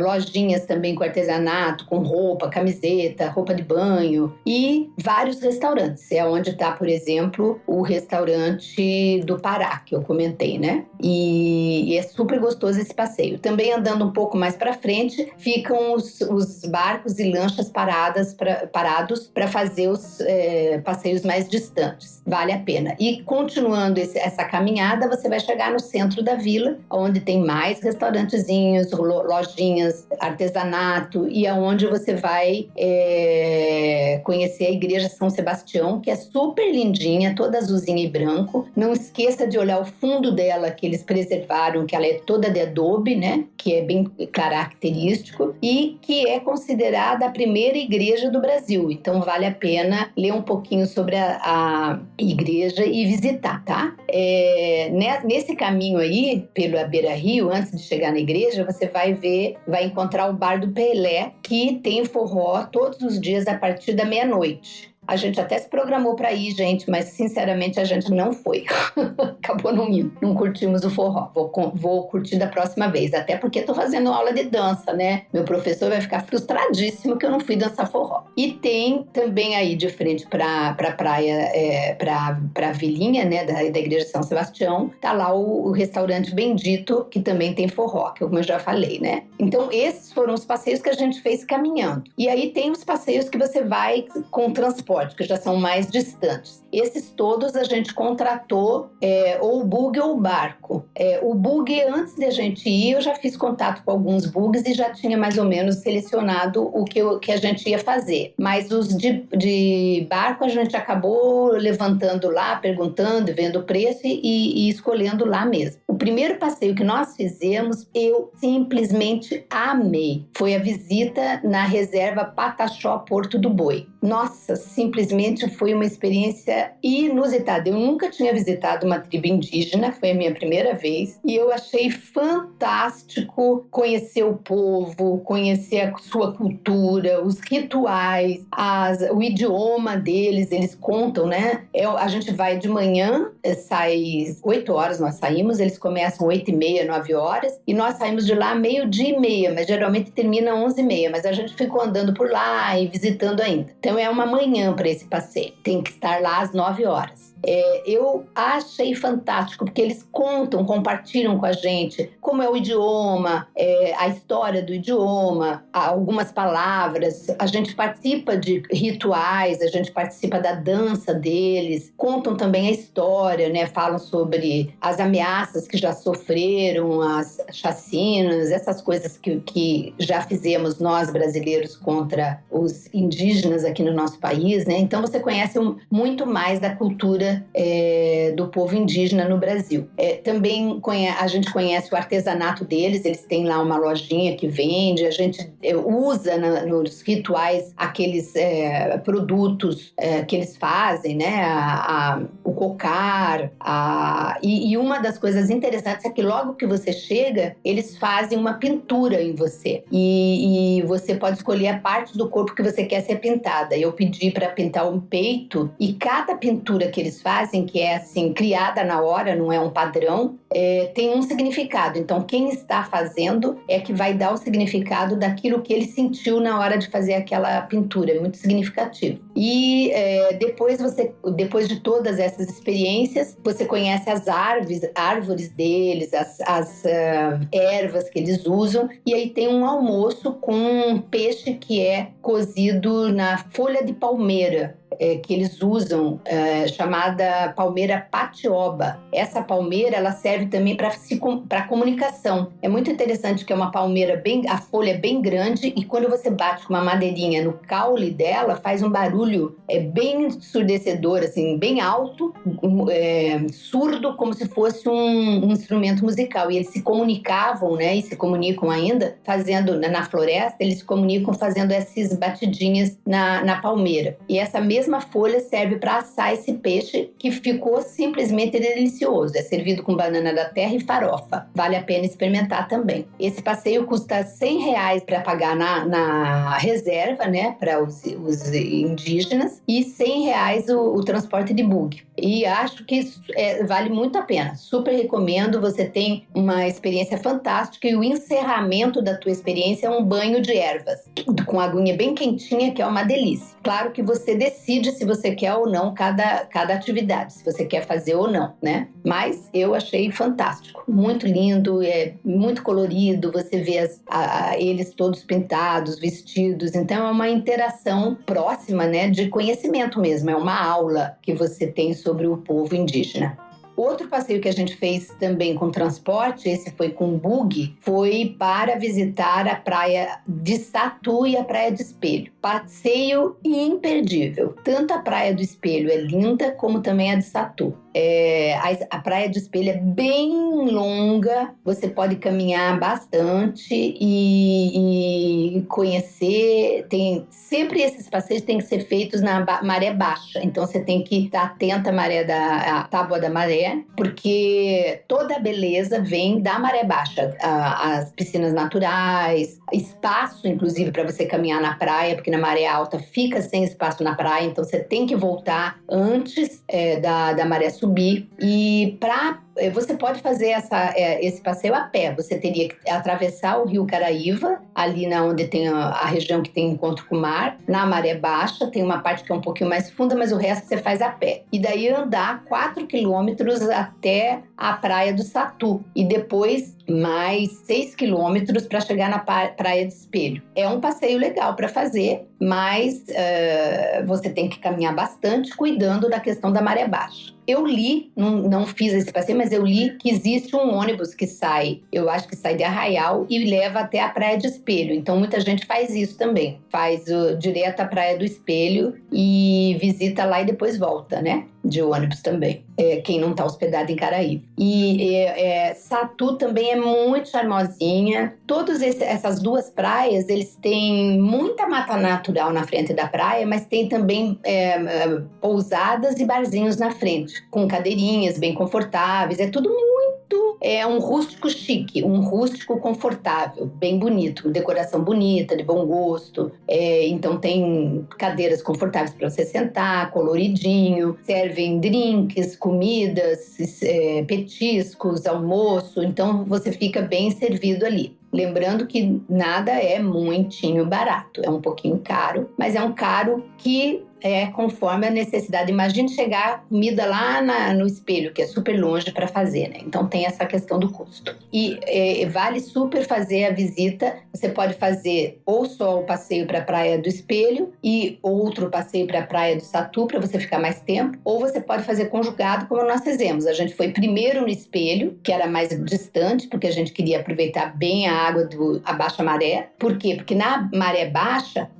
lojinhas também com artesanato, com roupa, camiseta, roupa de banho e vários restaurantes. É onde está, por exemplo, o restaurante do Pará, que eu comentei, né? E é super gostoso esse passeio. Também andando um pouco mais para frente, ficam os barcos e lanchas parados para fazer os passeios mais distantes. Vale a pena. E continuando essa caminhada, você vai chegar no centro da vila, onde tem mais restaurantezinhos, lojinhas, artesanato e aonde você vai conhecer a Igreja São Sebastião, que é super lindinha, toda azulzinha e branco. Não esqueça de olhar o fundo dela, que eles preservaram, que ela é toda de adobe, né? Que é bem característico e que é considerada a primeira igreja do Brasil. Então vale a pena ler um pouquinho sobre a igreja e visitar, tá? Nesse caminho aí, pela beira-rio, antes de chegar na igreja, você vai encontrar o Bar do Pelé, que tem forró todos os dias a partir da meia-noite. A gente até se programou para ir, gente, mas sinceramente a gente não foi. Acabou não indo. Não curtimos o forró. Vou curtir da próxima vez. Até porque estou fazendo aula de dança, né? Meu professor vai ficar frustradíssimo que eu não fui dançar forró. E tem também aí de frente para a praia, para a vilinha, né? Da Igreja São Sebastião, tá lá o restaurante Bendito, que também tem forró, que como eu já falei, né? Então esses foram os passeios que a gente fez caminhando. E aí tem os passeios que você vai com transporte, que já são mais distantes. Esses todos a gente contratou ou o bug ou o barco. O bug, antes de a gente ir, eu já fiz contato com alguns bugs e já tinha mais ou menos selecionado o que a gente ia fazer. Mas os de barco a gente acabou levantando lá, perguntando, vendo o preço e escolhendo lá mesmo. O primeiro passeio que nós fizemos, eu simplesmente amei. Foi a visita na reserva Pataxó Porto do Boi. Nossa, simplesmente foi uma experiência inusitada. Eu nunca tinha visitado uma tribo indígena, foi a minha primeira vez. E eu achei fantástico conhecer o povo, conhecer a sua cultura, os rituais, o idioma deles, eles contam, né? A gente vai de manhã, sai 8 horas, nós saímos, eles começam 8h30, 9 horas, e nós saímos de lá 12h30, mas geralmente termina 11h30, mas a gente ficou andando por lá e visitando ainda. Então é uma manhã para esse passeio, tem que estar lá às 9 horas. Eu achei fantástico, porque eles compartilham com a gente como é o idioma, a história do idioma, algumas palavras. A gente participa de rituais, a gente participa da dança deles, contam também a história, né? Falam sobre as ameaças que já sofreram, as chacinas, essas coisas que já fizemos nós brasileiros contra os indígenas aqui no nosso país, né? Então você conhece muito mais da cultura do povo indígena no Brasil. Também a gente conhece o artesanato deles, eles têm lá uma lojinha que vende, a gente usa nos rituais aqueles produtos que eles fazem, né? O cocar, e uma das coisas interessantes é que logo que você chega, eles fazem uma pintura em você. E você pode escolher a parte do corpo que você quer ser pintada. Eu pedi para pintar um peito, e cada pintura que eles fazem, que é assim, criada na hora, não é um padrão, tem um significado. Então, quem está fazendo é que vai dar o significado daquilo que ele sentiu na hora de fazer aquela pintura. É muito significativo. E depois de todas essas experiências, você conhece as árvores deles, as ervas que eles usam, e aí tem um almoço com um peixe que é cozido na folha de palmeira, que eles usam, chamada palmeira patioba. Essa palmeira, ela serve também para comunicação. É muito interessante que é uma palmeira a folha é bem grande, e quando você bate com uma madeirinha no caule dela, faz um barulho bem ensurdecedor, assim, bem alto, surdo, como se fosse um instrumento musical. E eles se comunicavam, né, e se comunicam ainda, fazendo, na floresta, eles se comunicam fazendo essas batidinhas na palmeira. E essa mesma folha serve para assar esse peixe, que ficou simplesmente delicioso. É servido com banana da terra e farofa. Vale a pena experimentar também. Esse passeio custa R$100 para pagar na reserva, né, para os indígenas, e R$100 o transporte de bug. E acho que vale muito a pena. Super recomendo. Você tem uma experiência fantástica, e o encerramento da tua experiência é um banho de ervas, com aguinha bem quentinha, que é uma delícia. Claro que você decide se você quer ou não cada atividade, se você quer fazer ou não, né? Mas eu achei fantástico, muito lindo, muito colorido, você vê eles todos pintados, vestidos, então é uma interação próxima, né, de conhecimento mesmo, é uma aula que você tem sobre o povo indígena. Outro passeio que a gente fez também com transporte, esse foi com bug, foi para visitar a praia de Satu e a praia de Espelho. Passeio imperdível. Tanto a praia do Espelho é linda, como também a de Satu. A praia de Espelho é bem longa, você pode caminhar bastante e conhecer. Sempre esses passeios têm que ser feitos na maré baixa, então você tem que estar atenta à tábua da maré, porque toda a beleza vem da maré baixa. As piscinas naturais, espaço inclusive para você caminhar na praia, porque na maré alta fica sem espaço na praia, então você tem que voltar antes da maré subir. E você pode fazer esse passeio a pé. Você teria que atravessar o rio Caraíva, ali onde tem a região que tem encontro com o mar. Na maré baixa, tem uma parte que é um pouquinho mais funda, mas o resto você faz a pé. E daí andar 4 quilômetros até a praia do Satu. E depois mais 6 quilômetros para chegar na praia de Espelho. É um passeio legal para fazer, mas você tem que caminhar bastante, cuidando da questão da maré baixa. Eu li, não fiz esse passeio, mas eu li que existe um ônibus que sai, eu acho que sai de Arraial e leva até a Praia de Espelho. Então muita gente faz isso também. Faz direto à Praia do Espelho e visita lá e depois volta, né? De ônibus também, quem não está hospedado em Caraíva. E Satu também é muito charmosinha. Todas essas duas praias, eles têm muita mata natural na frente da praia, mas tem também pousadas e barzinhos na frente, com cadeirinhas bem confortáveis. É tudo um rústico chique, um rústico confortável, bem bonito, decoração bonita, de bom gosto. Então tem cadeiras confortáveis para você sentar, coloridinho, servem drinks, comidas, petiscos, almoço, então você fica bem servido ali. Lembrando que nada é muitinho barato, é um pouquinho caro, mas é um caro que conforme a necessidade. Imagine chegar comida lá no espelho, que é super longe para fazer, né? Então tem essa questão do custo. E vale super fazer a visita. Você pode fazer ou só o passeio para a Praia do Espelho e outro passeio para a Praia do Satu, para você ficar mais tempo, ou você pode fazer conjugado, como nós fizemos. A gente foi primeiro no Espelho, que era mais distante, porque a gente queria aproveitar bem a água a baixa maré. Por quê? Porque na maré baixa,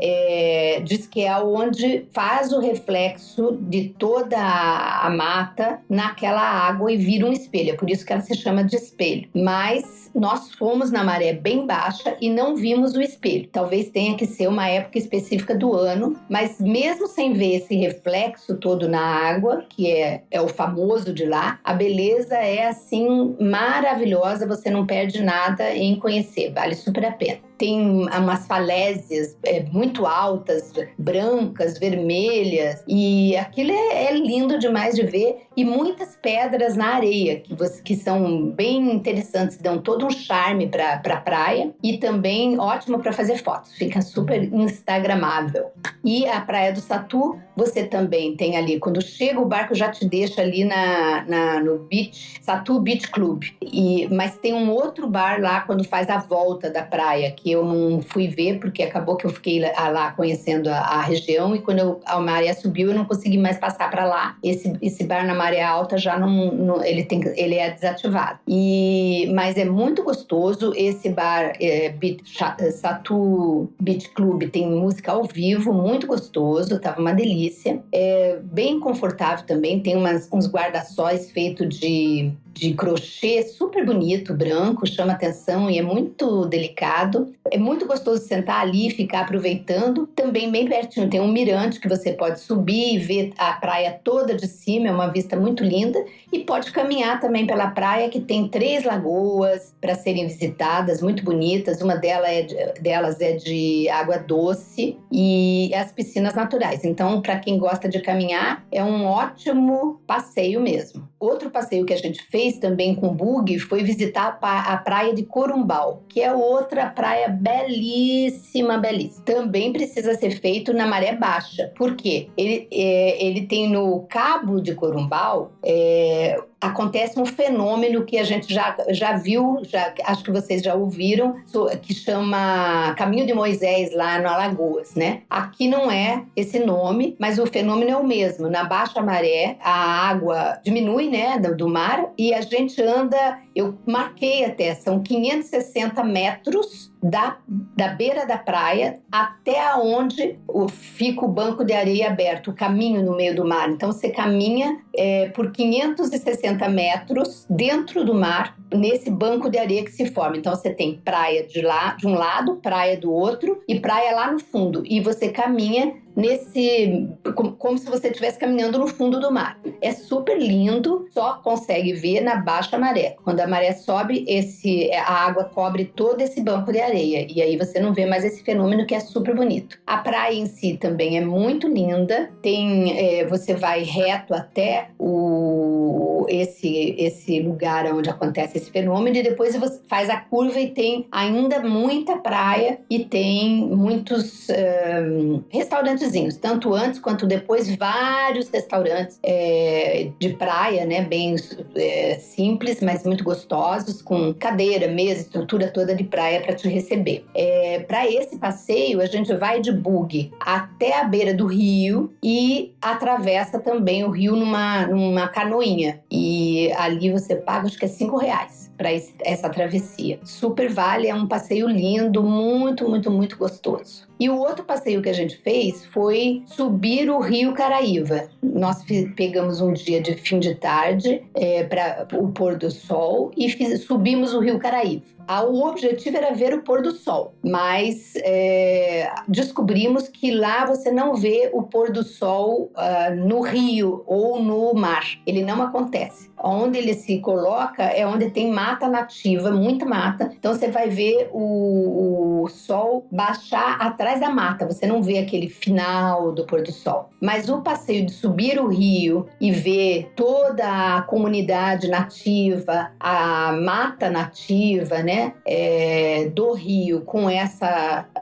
diz que é onde faz o reflexo de toda a mata naquela água e vira um espelho. É por isso que ela se chama de espelho. Mas nós fomos na maré bem baixa e não vimos o espelho. Talvez tenha que ser uma época específica do ano, mas mesmo sem ver esse reflexo todo na água, que é o famoso de lá, a beleza é assim maravilhosa, você não perde nada em conhecer, vale super a pena. Tem umas falésias muito altas, brancas, vermelhas, e aquilo é lindo demais de ver, e muitas pedras na areia, que são bem interessantes, dão todo um charme para a praia, e também ótimo para fazer fotos, fica super instagramável. E a Praia do Satu, você também tem ali, quando chega o barco já te deixa ali no beach, Satu Beach Club, mas tem um outro bar lá quando faz a volta da praia, que eu não fui ver, porque acabou que eu fiquei lá conhecendo a região, e quando a maré subiu, eu não consegui mais passar para lá. Esse bar na maré alta já não ele é desativado. Mas é muito gostoso. Esse bar, Satu Beach Club, tem música ao vivo, muito gostoso, tava uma delícia. É bem confortável também, tem uns guarda-sóis feitos de crochê, super bonito, branco, chama atenção e é muito delicado. É muito gostoso sentar ali e ficar aproveitando. Também bem pertinho tem um mirante que você pode subir e ver a praia toda de cima, é uma vista muito linda. E pode caminhar também pela praia, que tem 3 lagoas para serem visitadas, muito bonitas. Uma delas é de água doce e as piscinas naturais. Então, para quem gosta de caminhar, é um ótimo passeio mesmo. Outro passeio que a gente fez também com bug foi visitar a praia de Corumbau, que é outra praia belíssima, belíssima. Também precisa ser feito na maré baixa. Por quê? Ele tem no Cabo de Corumbau, acontece um fenômeno que a gente já viu, acho que vocês já ouviram, que chama Caminho de Moisés lá no Alagoas, né? Aqui não é esse nome, mas o fenômeno é o mesmo. Na baixa maré, a água diminui, né, do mar, e a gente anda, eu marquei até, são 560 metros da beira da praia até onde fica o banco de areia aberto, o caminho no meio do mar. Então você caminha por 560 metros dentro do mar, nesse banco de areia que se forma. Então você tem praia de um lado, praia do outro e praia lá no fundo. E você caminha como se você estivesse caminhando no fundo do mar. É super lindo, só consegue ver na baixa maré. Quando a maré sobe, a água cobre todo esse banco de areia, e aí você não vê mais esse fenômeno, que é super bonito. A praia em si também é muito linda, você vai reto até esse lugar onde acontece esse fenômeno, e depois você faz a curva e tem ainda muita praia e tem muitos restaurantezinhos, tanto antes quanto depois, vários restaurantes de praia, né, bem simples, mas muito gostosos, com cadeira, mesa, estrutura toda de praia para te receber. Para esse passeio, a gente vai de buggy até a beira do rio e atravessa também o rio numa canoinha. E ali você paga, acho que é R$5 para essa travessia. Super vale, é um passeio lindo, muito, muito, muito gostoso. E o outro passeio que a gente fez foi subir o Rio Caraíva. Nós pegamos um dia de fim de tarde para o pôr do sol e subimos o Rio Caraíva. O objetivo era ver o pôr do sol, mas descobrimos que lá você não vê o pôr do sol no rio ou no mar. Ele não acontece. Onde ele se coloca é onde tem mata nativa, muita mata. Então você vai ver o sol baixar atrás atrás da mata, você não vê aquele final do pôr do sol. Mas o passeio de subir o rio e ver toda a comunidade nativa, a mata nativa, né, do rio, com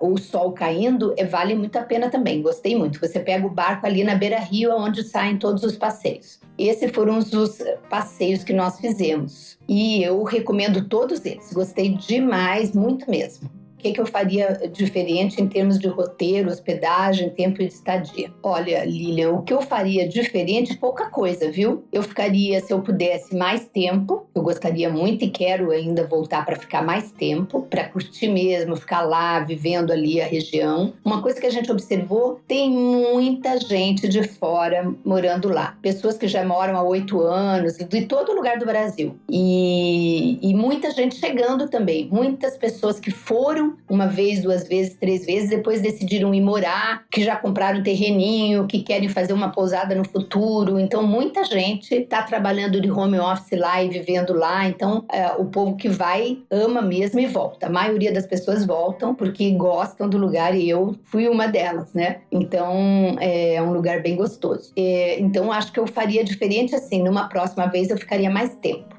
o sol caindo, vale muito a pena também. Gostei muito. Você pega o barco ali na beira-rio, onde saem todos os passeios. Esses foram os passeios que nós fizemos. E eu recomendo todos eles. Gostei demais, muito mesmo. O que eu faria diferente em termos de roteiro, hospedagem, tempo de estadia? Olha, Lilian, o que eu faria diferente, pouca coisa, viu? Eu ficaria, se eu pudesse, mais tempo. Eu gostaria muito e quero ainda voltar para ficar mais tempo, para curtir mesmo, ficar lá, vivendo ali a região. Uma coisa que a gente observou, tem muita gente de fora morando lá. Pessoas que já moram há 8 anos, de todo lugar do Brasil. E muita gente chegando também. Muitas pessoas que foram uma vez, 2 vezes, 3 vezes, depois decidiram ir morar, que já compraram um terreninho, que querem fazer uma pousada no futuro. Então, muita gente está trabalhando de home office lá e vivendo lá. Então, o povo que vai, ama mesmo e volta. A maioria das pessoas voltam porque gostam do lugar e eu fui uma delas, né? Então, é um lugar bem gostoso. Então, acho que eu faria diferente assim. Numa próxima vez, eu ficaria mais tempo.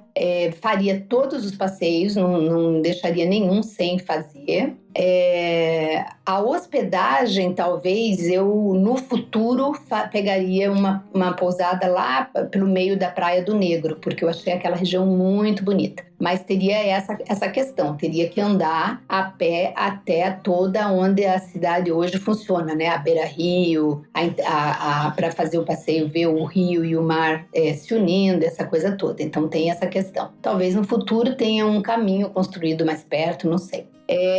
Faria todos os passeios, não deixaria nenhum sem fazer. A hospedagem, talvez, eu no futuro pegaria uma pousada lá pelo meio da Praia do Negro, porque eu achei aquela região muito bonita. Mas teria essa questão, teria que andar a pé até toda onde a cidade hoje funciona, né? A beira-rio, para fazer o passeio, ver o rio e o mar se unindo, essa coisa toda. Então tem essa questão. Talvez no futuro tenha um caminho construído mais perto, não sei.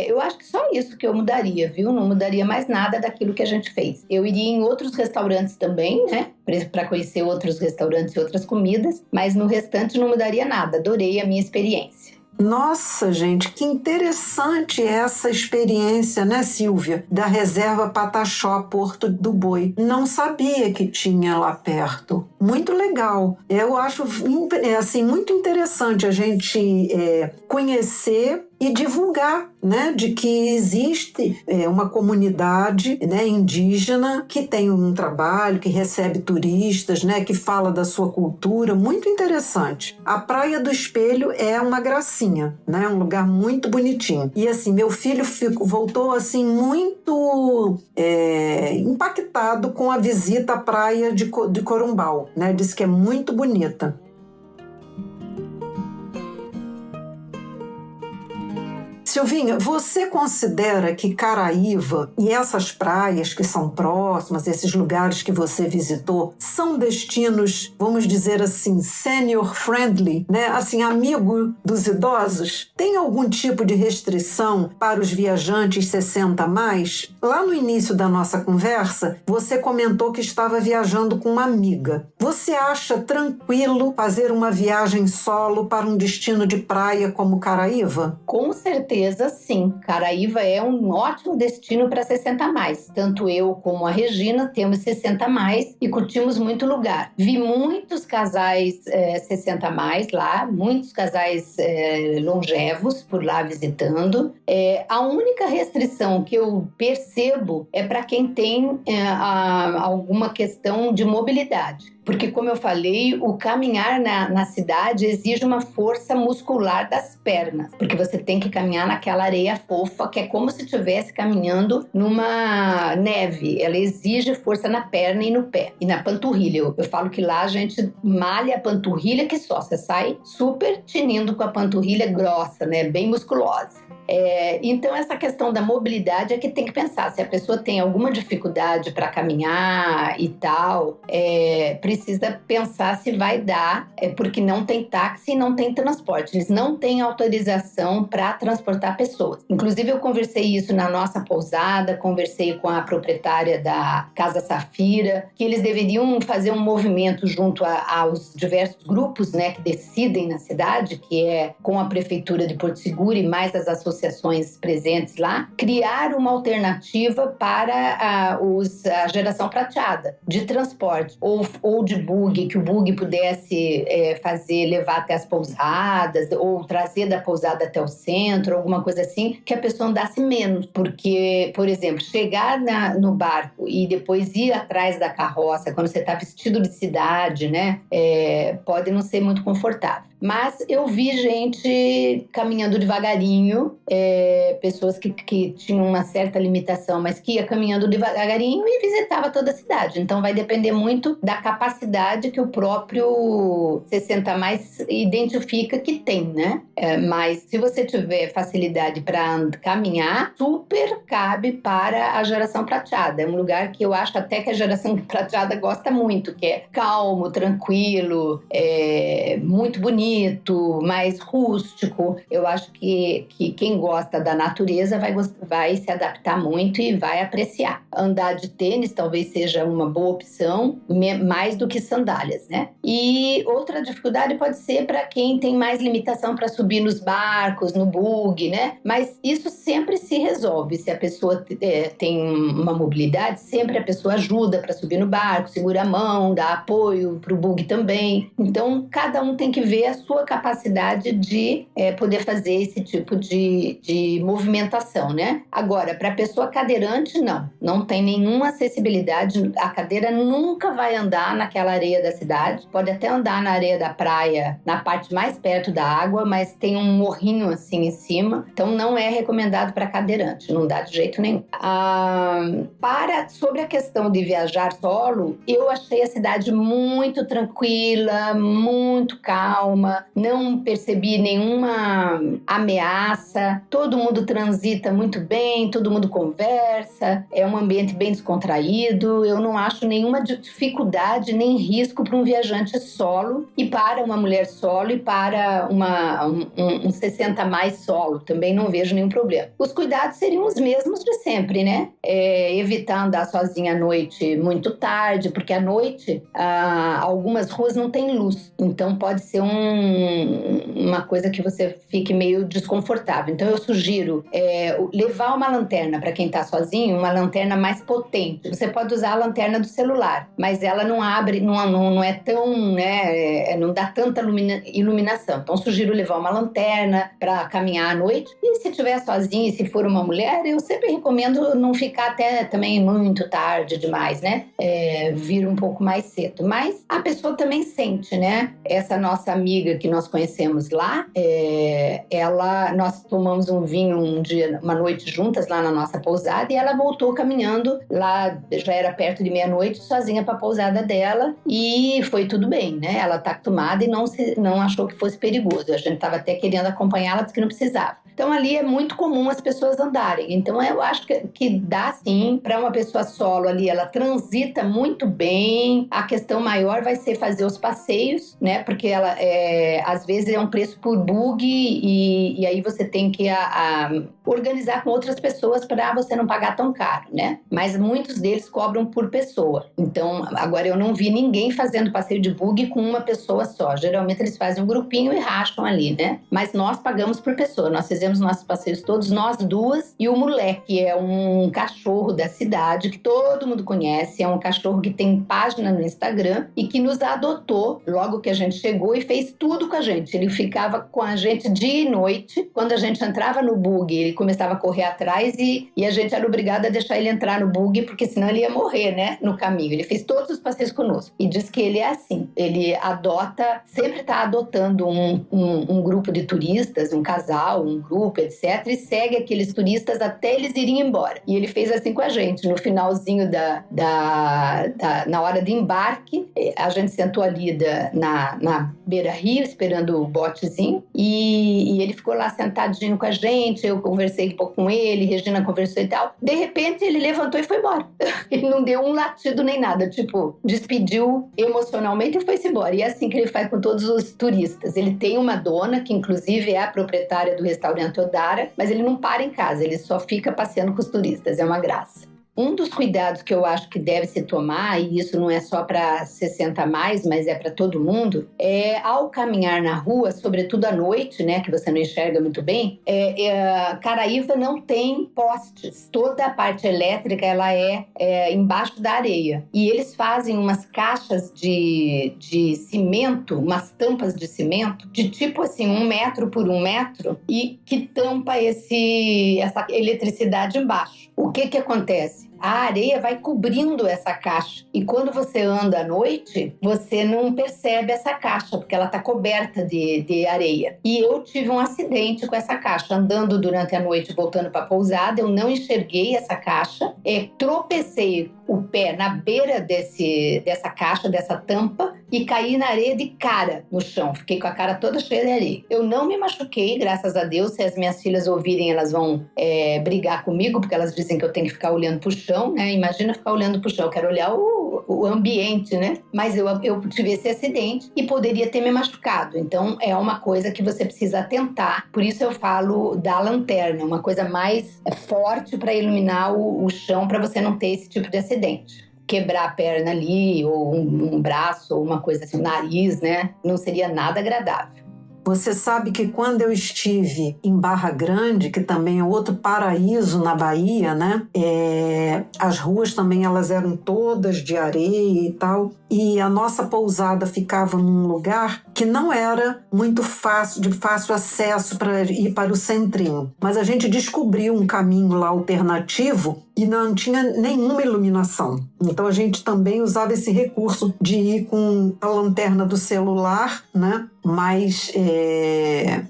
Eu acho que só isso que eu mudaria, viu? Não mudaria mais nada daquilo que a gente fez. Eu iria em outros restaurantes também, né? Para conhecer outros restaurantes e outras comidas, mas no restante não mudaria nada. Adorei a minha experiência. Nossa, gente, que interessante essa experiência, né, Silvia? Da reserva Pataxó, Porto do Boi. Não sabia que tinha lá perto. Muito legal. Eu acho assim, muito interessante a gente conhecer e divulgar, né, de que existe uma comunidade, né, indígena que tem um trabalho, que recebe turistas, né, que fala da sua cultura, muito interessante. A Praia do Espelho é uma gracinha, né, um lugar muito bonitinho. E assim, meu filho voltou assim muito impactado com a visita à praia de Corumbau, né, disse que é muito bonita. Silvinha, você considera que Caraíva e essas praias que são próximas, esses lugares que você visitou, são destinos, vamos dizer assim, senior friendly, né? Assim, amigo dos idosos? Tem algum tipo de restrição para os viajantes 60 a mais? Lá no início da nossa conversa, você comentou que estava viajando com uma amiga. Você acha tranquilo fazer uma viagem solo para um destino de praia como Caraíva? Com certeza, sim. Caraíva é um ótimo destino para 60 a mais. Tanto eu como a Regina temos 60 a mais e curtimos muito lugar. Vi muitos casais 60 a mais lá, muitos casais longevos por lá visitando. A única restrição que eu percebo é para quem tem alguma questão de mobilidade. Porque, como eu falei, o caminhar na cidade exige uma força muscular das pernas. Porque você tem que caminhar naquela areia fofa, que é como se estivesse caminhando numa neve. Ela exige força na perna e no pé. E na panturrilha. Eu falo que lá a gente malha a panturrilha que só. Você sai super tinindo com a panturrilha grossa, né? Bem musculosa. Então, essa questão da mobilidade é que tem que pensar. Se a pessoa tem alguma dificuldade para caminhar e tal, precisa pensar se vai dar, porque não tem táxi e não tem transporte. Eles não têm autorização para transportar pessoas. Inclusive, eu conversei isso na nossa pousada, conversei com a proprietária da Casa Safira, que eles deveriam fazer um movimento junto aos diversos grupos, né, que decidem na cidade, que é com a Prefeitura de Porto Seguro e mais as associações associações presentes lá, criar uma alternativa para a geração prateada, de transporte, ou de buggy, que o buggy pudesse levar até as pousadas, ou trazer da pousada até o centro, alguma coisa assim, que a pessoa andasse menos, porque, por exemplo, chegar no barco e depois ir atrás da carroça, quando você está vestido de cidade, né, pode não ser muito confortável. Mas eu vi gente caminhando devagarinho, pessoas que tinham uma certa limitação, mas que ia caminhando devagarinho e visitava toda a cidade. Então vai depender muito da capacidade que o próprio 60+ identifica que tem, né? Mas se você tiver facilidade para caminhar, super cabe para a geração prateada. É um lugar que eu acho até que a geração prateada gosta muito, que é calmo, tranquilo, muito bonito, mais rústico. Eu acho que quem gosta da natureza vai se adaptar muito e vai apreciar. Andar de tênis talvez seja uma boa opção, mais do que sandálias, né? E outra dificuldade pode ser para quem tem mais limitação para subir nos barcos, no buggy, né? Mas isso sempre se resolve. Se a pessoa tem uma mobilidade, sempre a pessoa ajuda para subir no barco, segura a mão, dá apoio para o buggy também. Então, cada um tem que ver a sua capacidade de poder fazer esse tipo de movimentação, né? Agora, para a pessoa cadeirante, não tem nenhuma acessibilidade. A cadeira nunca vai andar naquela areia da cidade. Pode até andar na areia da praia, na parte mais perto da água, mas tem um morrinho assim em cima. Então, não é recomendado para cadeirante. Não dá de jeito nenhum. Sobre a questão de viajar solo, eu achei a cidade muito tranquila, muito calma. Não percebi nenhuma ameaça. Todo mundo transita muito bem, todo mundo conversa. É um ambiente bem descontraído. Eu não acho nenhuma dificuldade nem risco para um viajante solo e para uma mulher solo e para um 60+ solo. Também não vejo nenhum problema. Os cuidados seriam os mesmos de sempre, né? Evitar andar sozinha à noite muito tarde, porque à noite algumas ruas não têm luz. Então pode ser uma coisa que você fique meio desconfortável. Então eu sugiro levar uma lanterna para quem está sozinho, uma lanterna mais potente. Você pode usar a lanterna do celular, mas ela não abre, não é tão, né, não dá tanta iluminação. Então sugiro levar uma lanterna para caminhar à noite. E se estiver sozinho e se for uma mulher, eu sempre recomendo não ficar até também muito tarde demais, né? Vir um pouco mais cedo. Mas a pessoa também sente, né? Essa nossa amiga que nós conhecemos lá, nós tomamos um vinho uma noite juntas lá na nossa pousada e ela voltou caminhando lá, já era perto de meia-noite, sozinha para a pousada dela e foi tudo bem, né? Ela está acostumada e não achou que fosse perigoso. A gente estava até querendo acompanhá-la, disse que não precisava. Então ali é muito comum as pessoas andarem. Então eu acho que dá sim para uma pessoa solo ali, ela transita muito bem. A questão maior vai ser fazer os passeios, né? Porque ela às vezes é um preço por buggy e aí você tem que organizar com outras pessoas para você não pagar tão caro, né? Mas muitos deles cobram por pessoa. Então agora eu não vi ninguém fazendo passeio de buggy com uma pessoa só. Geralmente eles fazem um grupinho e racham ali, né? Mas nós pagamos por pessoa. Nós fizemos nossos passeios todos, nós duas e o Moleque, é um cachorro da cidade que todo mundo conhece, é um cachorro que tem página no Instagram e que nos adotou logo que a gente chegou e fez tudo com a gente. Ele ficava com a gente dia e noite. Quando a gente entrava no buggy, ele começava a correr atrás e a gente era obrigada a deixar ele entrar no buggy, porque senão ele ia morrer, né, no caminho. Ele fez todos os passeios conosco e diz que ele é assim, ele adota, sempre está adotando um grupo de turistas, um casal, um grupo, etc, e segue aqueles turistas até eles irem embora. E ele fez assim com a gente. No finalzinho na hora de embarque, a gente sentou ali na beira-rio, esperando o botezinho, e ele ficou lá sentadinho com a gente, eu conversei um pouco com ele, Regina conversou e tal. De repente, ele levantou e foi embora. Ele não deu um latido nem nada, tipo, despediu emocionalmente e foi-se embora. E é assim que ele faz com todos os turistas. Ele tem uma dona, que inclusive é a proprietária do restaurante Odara, mas ele não para em casa, ele só fica passeando com os turistas, é uma graça. Um dos cuidados que eu acho que deve se tomar, e isso não é só para 60 a mais, mas é para todo mundo, é ao caminhar na rua, sobretudo à noite, né, que você não enxerga muito bem, Caraíva não tem postes. Toda a parte elétrica ela é embaixo da areia. E eles fazem umas caixas de cimento, umas tampas de cimento, de tipo assim, 1 metro por 1 metro, e que tampa essa eletricidade embaixo. O que acontece? A areia vai cobrindo essa caixa. E quando você anda à noite, você não percebe essa caixa, porque ela está coberta de areia. E eu tive um acidente com essa caixa. Andando durante a noite, voltando para a pousada, eu não enxerguei essa caixa. Tropecei o pé na beira dessa caixa, dessa tampa, e caí na areia de cara no chão. Fiquei com a cara toda cheia de areia. Eu não me machuquei, graças a Deus. Se as minhas filhas ouvirem, elas vão brigar comigo, porque elas dizem que eu tenho que ficar olhando pro chão, né? Imagina ficar olhando pro chão. Eu quero olhar o ambiente, né? Mas eu tive esse acidente e poderia ter me machucado. Então, é uma coisa que você precisa atentar. Por isso eu falo da lanterna, uma coisa mais forte para iluminar o chão, para você não ter esse tipo de acidente. Quebrar a perna ali, ou um braço, ou uma coisa assim, o nariz, né? Não seria nada agradável. Você sabe que quando eu estive em Barra Grande, que também é outro paraíso na Bahia, né? As ruas também elas eram todas de areia e tal. E a nossa pousada ficava num lugar que não era muito fácil, de fácil acesso para ir para o centrinho. Mas a gente descobriu um caminho lá alternativo e não tinha nenhuma iluminação. Então a gente também usava esse recurso de ir com a lanterna do celular, né? Mas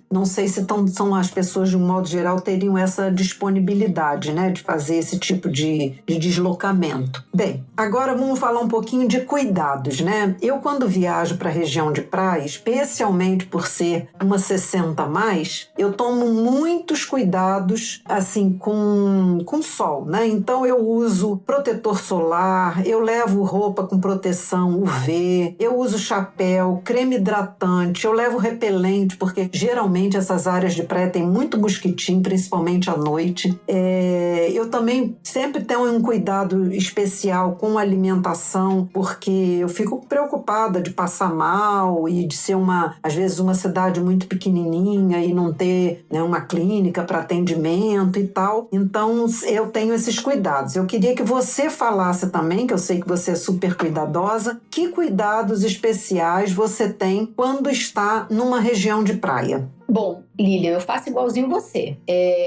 não sei se são as pessoas, de um modo geral, teriam essa disponibilidade, né, de fazer esse tipo de deslocamento. Bem, agora vamos falar um pouquinho de cuidados, né? Eu, quando viajo para a região de praia, especialmente por ser uma 60 a mais, eu tomo muitos cuidados, assim, com sol, né? Então, eu uso protetor solar, eu levo roupa com proteção UV, eu uso chapéu, creme hidratante, eu levo repelente, porque geralmente essas áreas de praia tem muito mosquitinho, principalmente à noite. Eu também sempre tenho um cuidado especial com a alimentação, porque eu fico preocupada de passar mal e de ser às vezes uma cidade muito pequenininha e não ter, né, uma clínica para atendimento e tal. Então eu tenho esses cuidados. Eu queria que você falasse também, que eu sei que você é super cuidadosa, que cuidados especiais você tem quando está numa região de praia? Bom, Lilian, eu faço igualzinho você.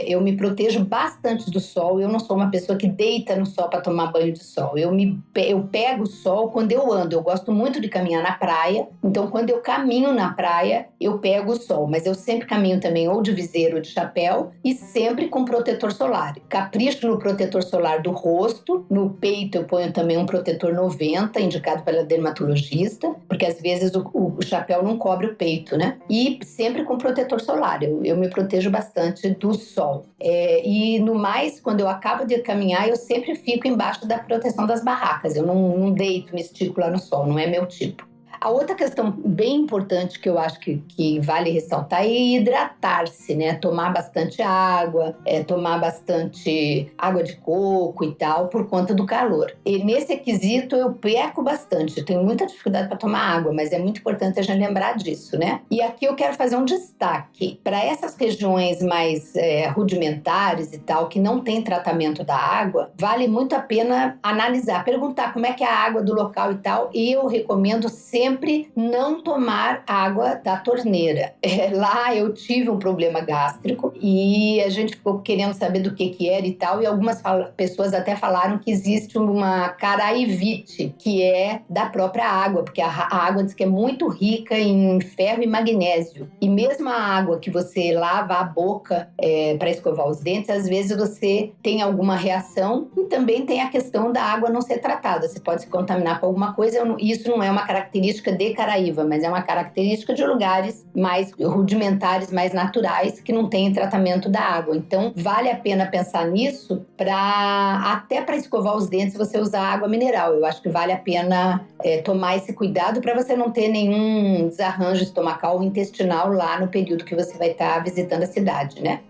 Eu me protejo bastante do sol. Eu não sou uma pessoa que deita no sol para tomar banho de sol. Eu pego o sol quando eu ando. Eu gosto muito de caminhar na praia. Então, quando eu caminho na praia, eu pego o sol. Mas eu sempre caminho também ou de viseiro ou de chapéu e sempre com protetor solar. Capricho no protetor solar do rosto. No peito eu ponho também um protetor 90, indicado pela dermatologista, porque às vezes o chapéu não cobre o peito, né? E sempre com protetor solar. Eu me protejo bastante do sol. E no mais, quando eu acabo de caminhar, eu sempre fico embaixo da proteção das barracas. Eu não deito, me estico lá no sol, não é meu tipo. A outra questão bem importante que eu acho que vale ressaltar é hidratar-se, né? Tomar bastante água, tomar bastante água de coco e tal, por conta do calor. E nesse quesito eu peco bastante, eu tenho muita dificuldade para tomar água, mas é muito importante a gente lembrar disso, né? E aqui eu quero fazer um destaque. Para essas regiões mais rudimentares e tal, que não tem tratamento da água, vale muito a pena analisar, perguntar como é que é a água do local e tal, e eu recomendo sempre não tomar água da torneira. Lá eu tive um problema gástrico e a gente ficou querendo saber do que era e tal, e algumas pessoas até falaram que existe uma caraivite, que é da própria água, porque a água diz que é muito rica em ferro e magnésio. E mesmo a água que você lava a boca para escovar os dentes, às vezes você tem alguma reação, e também tem a questão da água não ser tratada. Você pode se contaminar com alguma coisa, isso não é uma característica característica de Caraíva, mas é uma característica de lugares mais rudimentares, mais naturais, que não tem tratamento da água. Então, vale a pena pensar nisso até para escovar os dentes você usar água mineral. Eu acho que vale a pena tomar esse cuidado para você não ter nenhum desarranjo estomacal ou intestinal lá no período que você vai estar visitando a cidade, né?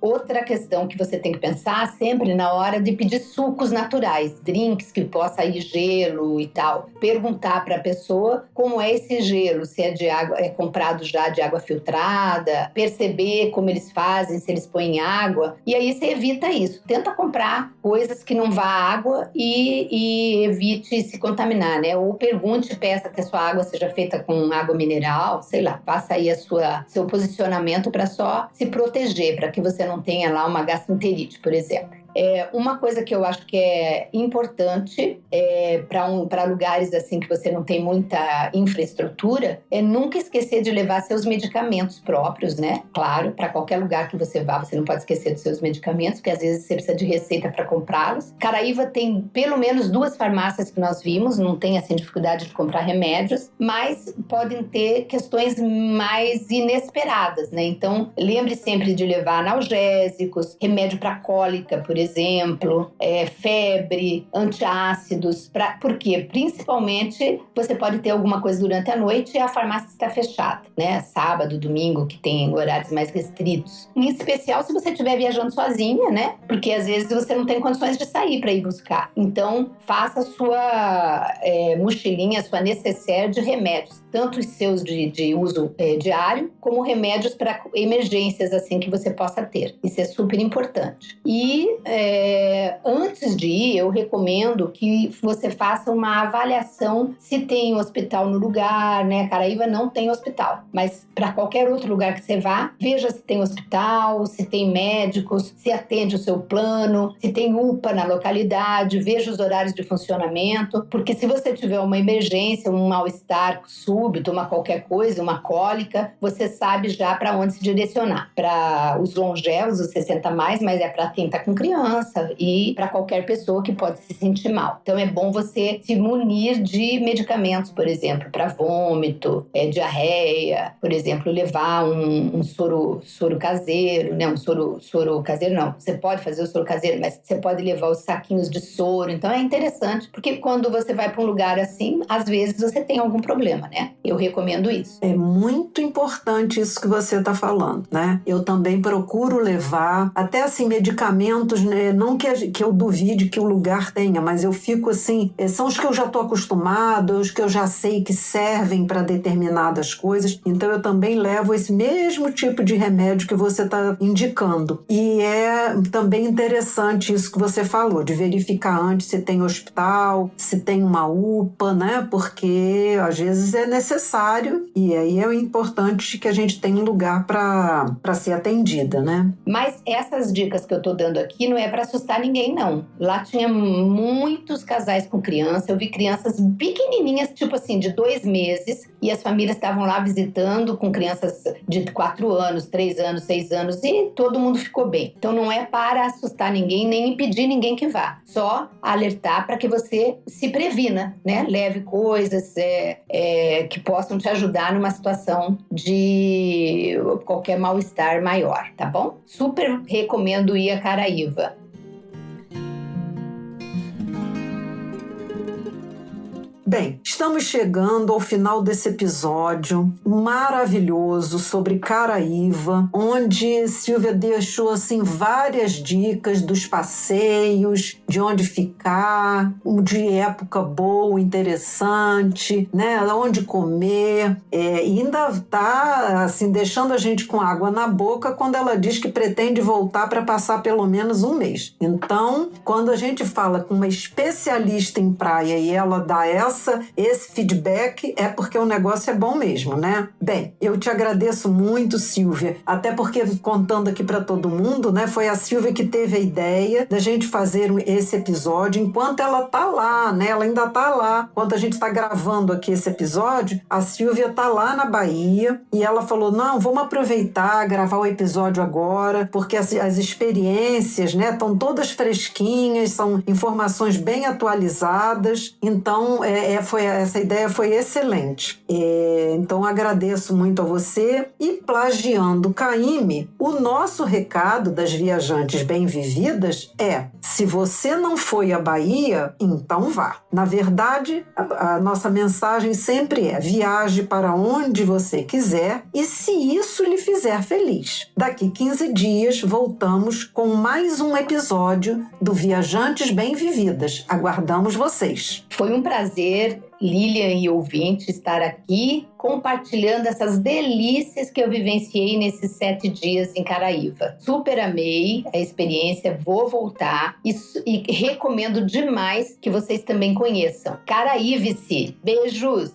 Outra questão que você tem que pensar sempre na hora de pedir sucos naturais, drinks que possa ir gelo e tal. Perguntar para a pessoa como é esse gelo, se é de água, é comprado já de água filtrada, perceber como eles fazem, se eles põem água, e aí você evita isso. Tenta comprar coisas que não vá água e evite se contaminar, né? Ou pergunte, peça que a sua água seja feita com água mineral, sei lá, faça aí seu posicionamento para só se proteger, para que você não tenha lá uma gastroenterite, por exemplo. Uma coisa que eu acho que é importante para lugares assim que você não tem muita infraestrutura é nunca esquecer de levar seus medicamentos próprios, né? Claro, para qualquer lugar que você vá, você não pode esquecer dos seus medicamentos, porque às vezes você precisa de receita para comprá-los. Caraíva tem pelo menos 2 farmácias que nós vimos, não tem assim dificuldade de comprar remédios, mas podem ter questões mais inesperadas, né? Então, lembre sempre de levar analgésicos, remédio para cólica, por exemplo, febre, antiácidos. Por quê? Principalmente, você pode ter alguma coisa durante a noite e a farmácia está fechada, né? Sábado, domingo, que tem horários mais restritos. Em especial se você estiver viajando sozinha, né? Porque às vezes você não tem condições de sair para ir buscar. Então, faça a sua mochilinha, a sua necessaire de remédios, tanto os seus de uso diário, como remédios para emergências assim que você possa ter. Isso é super importante. E antes de ir, eu recomendo que você faça uma avaliação se tem hospital no lugar, né? Caraíva não tem hospital, mas para qualquer outro lugar que você vá, veja se tem hospital, se tem médicos, se atende o seu plano, se tem UPA na localidade, veja os horários de funcionamento, porque se você tiver uma emergência, um mal-estar súbito, qualquer coisa, uma cólica, você sabe já para onde se direcionar. Para os longevos, os 60 mais, mas é para quem está com criança e para qualquer pessoa que pode se sentir mal. Então é bom você se munir de medicamentos, por exemplo, para vômito, diarreia, por exemplo, levar um soro caseiro, né? Um soro caseiro não, você pode fazer o soro caseiro, mas você pode levar os saquinhos de soro. Então é interessante, porque quando você vai para um lugar assim, às vezes você tem algum problema, né? Eu recomendo isso. É muito importante isso que você está falando, né? Eu também procuro levar, até assim, medicamentos, né? Não que eu duvide que o lugar tenha, mas eu fico assim, são os que eu já estou acostumado, os que eu já sei que servem para determinadas coisas, então eu também levo esse mesmo tipo de remédio que você está indicando. E é também interessante isso que você falou, de verificar antes se tem hospital, se tem uma UPA, né? Porque às vezes é necessário e aí é importante que a gente tenha um lugar para ser atendida, né? Mas essas dicas que eu tô dando aqui não é para assustar ninguém, não. Lá tinha muitos casais com criança, eu vi crianças pequenininhas, tipo assim, de 2 meses, e as famílias estavam lá visitando com crianças de 4 anos, 3 anos, 6 anos, e todo mundo ficou bem. Então não é para assustar ninguém, nem impedir ninguém que vá. Só alertar para que você se previna, né? Leve coisas que possam te ajudar numa situação de qualquer mal-estar maior, tá bom? Super recomendo ir a Caraíva. Bem, estamos chegando ao final desse episódio maravilhoso sobre Caraíva, onde Silvia deixou assim várias dicas dos passeios, de onde ficar, de época boa, interessante, né? Onde comer, e ainda está assim deixando a gente com água na boca quando ela diz que pretende voltar para passar pelo menos 1 mês. Então, quando a gente fala com uma especialista em praia e ela dá esse feedback, é porque o negócio é bom mesmo, né? Bem, eu te agradeço muito, Silvia, até porque, contando aqui para todo mundo, né, foi a Silvia que teve a ideia da gente fazer esse episódio enquanto ela tá lá, né? Ela ainda tá lá. Enquanto a gente tá gravando aqui esse episódio, a Silvia tá lá na Bahia e ela falou, não, vamos aproveitar, gravar o episódio agora, porque as experiências, né, estão todas fresquinhas, são informações bem atualizadas, então Essa ideia foi excelente. Então, agradeço muito a você. E plagiando Caymmi, o nosso recado das viajantes bem-vividas é: se você não foi à Bahia, então vá. Na verdade, a nossa mensagem sempre é: viaje para onde você quiser e se isso lhe fizer feliz. Daqui 15 dias voltamos com mais um episódio do Viajantes Bem-Vividas. Aguardamos vocês. Foi um prazer, Lilian e ouvinte, estar aqui compartilhando essas delícias que eu vivenciei nesses 7 dias em Caraíva. Super amei a experiência, vou voltar e recomendo demais que vocês também conheçam. Caraíve-se! Beijos!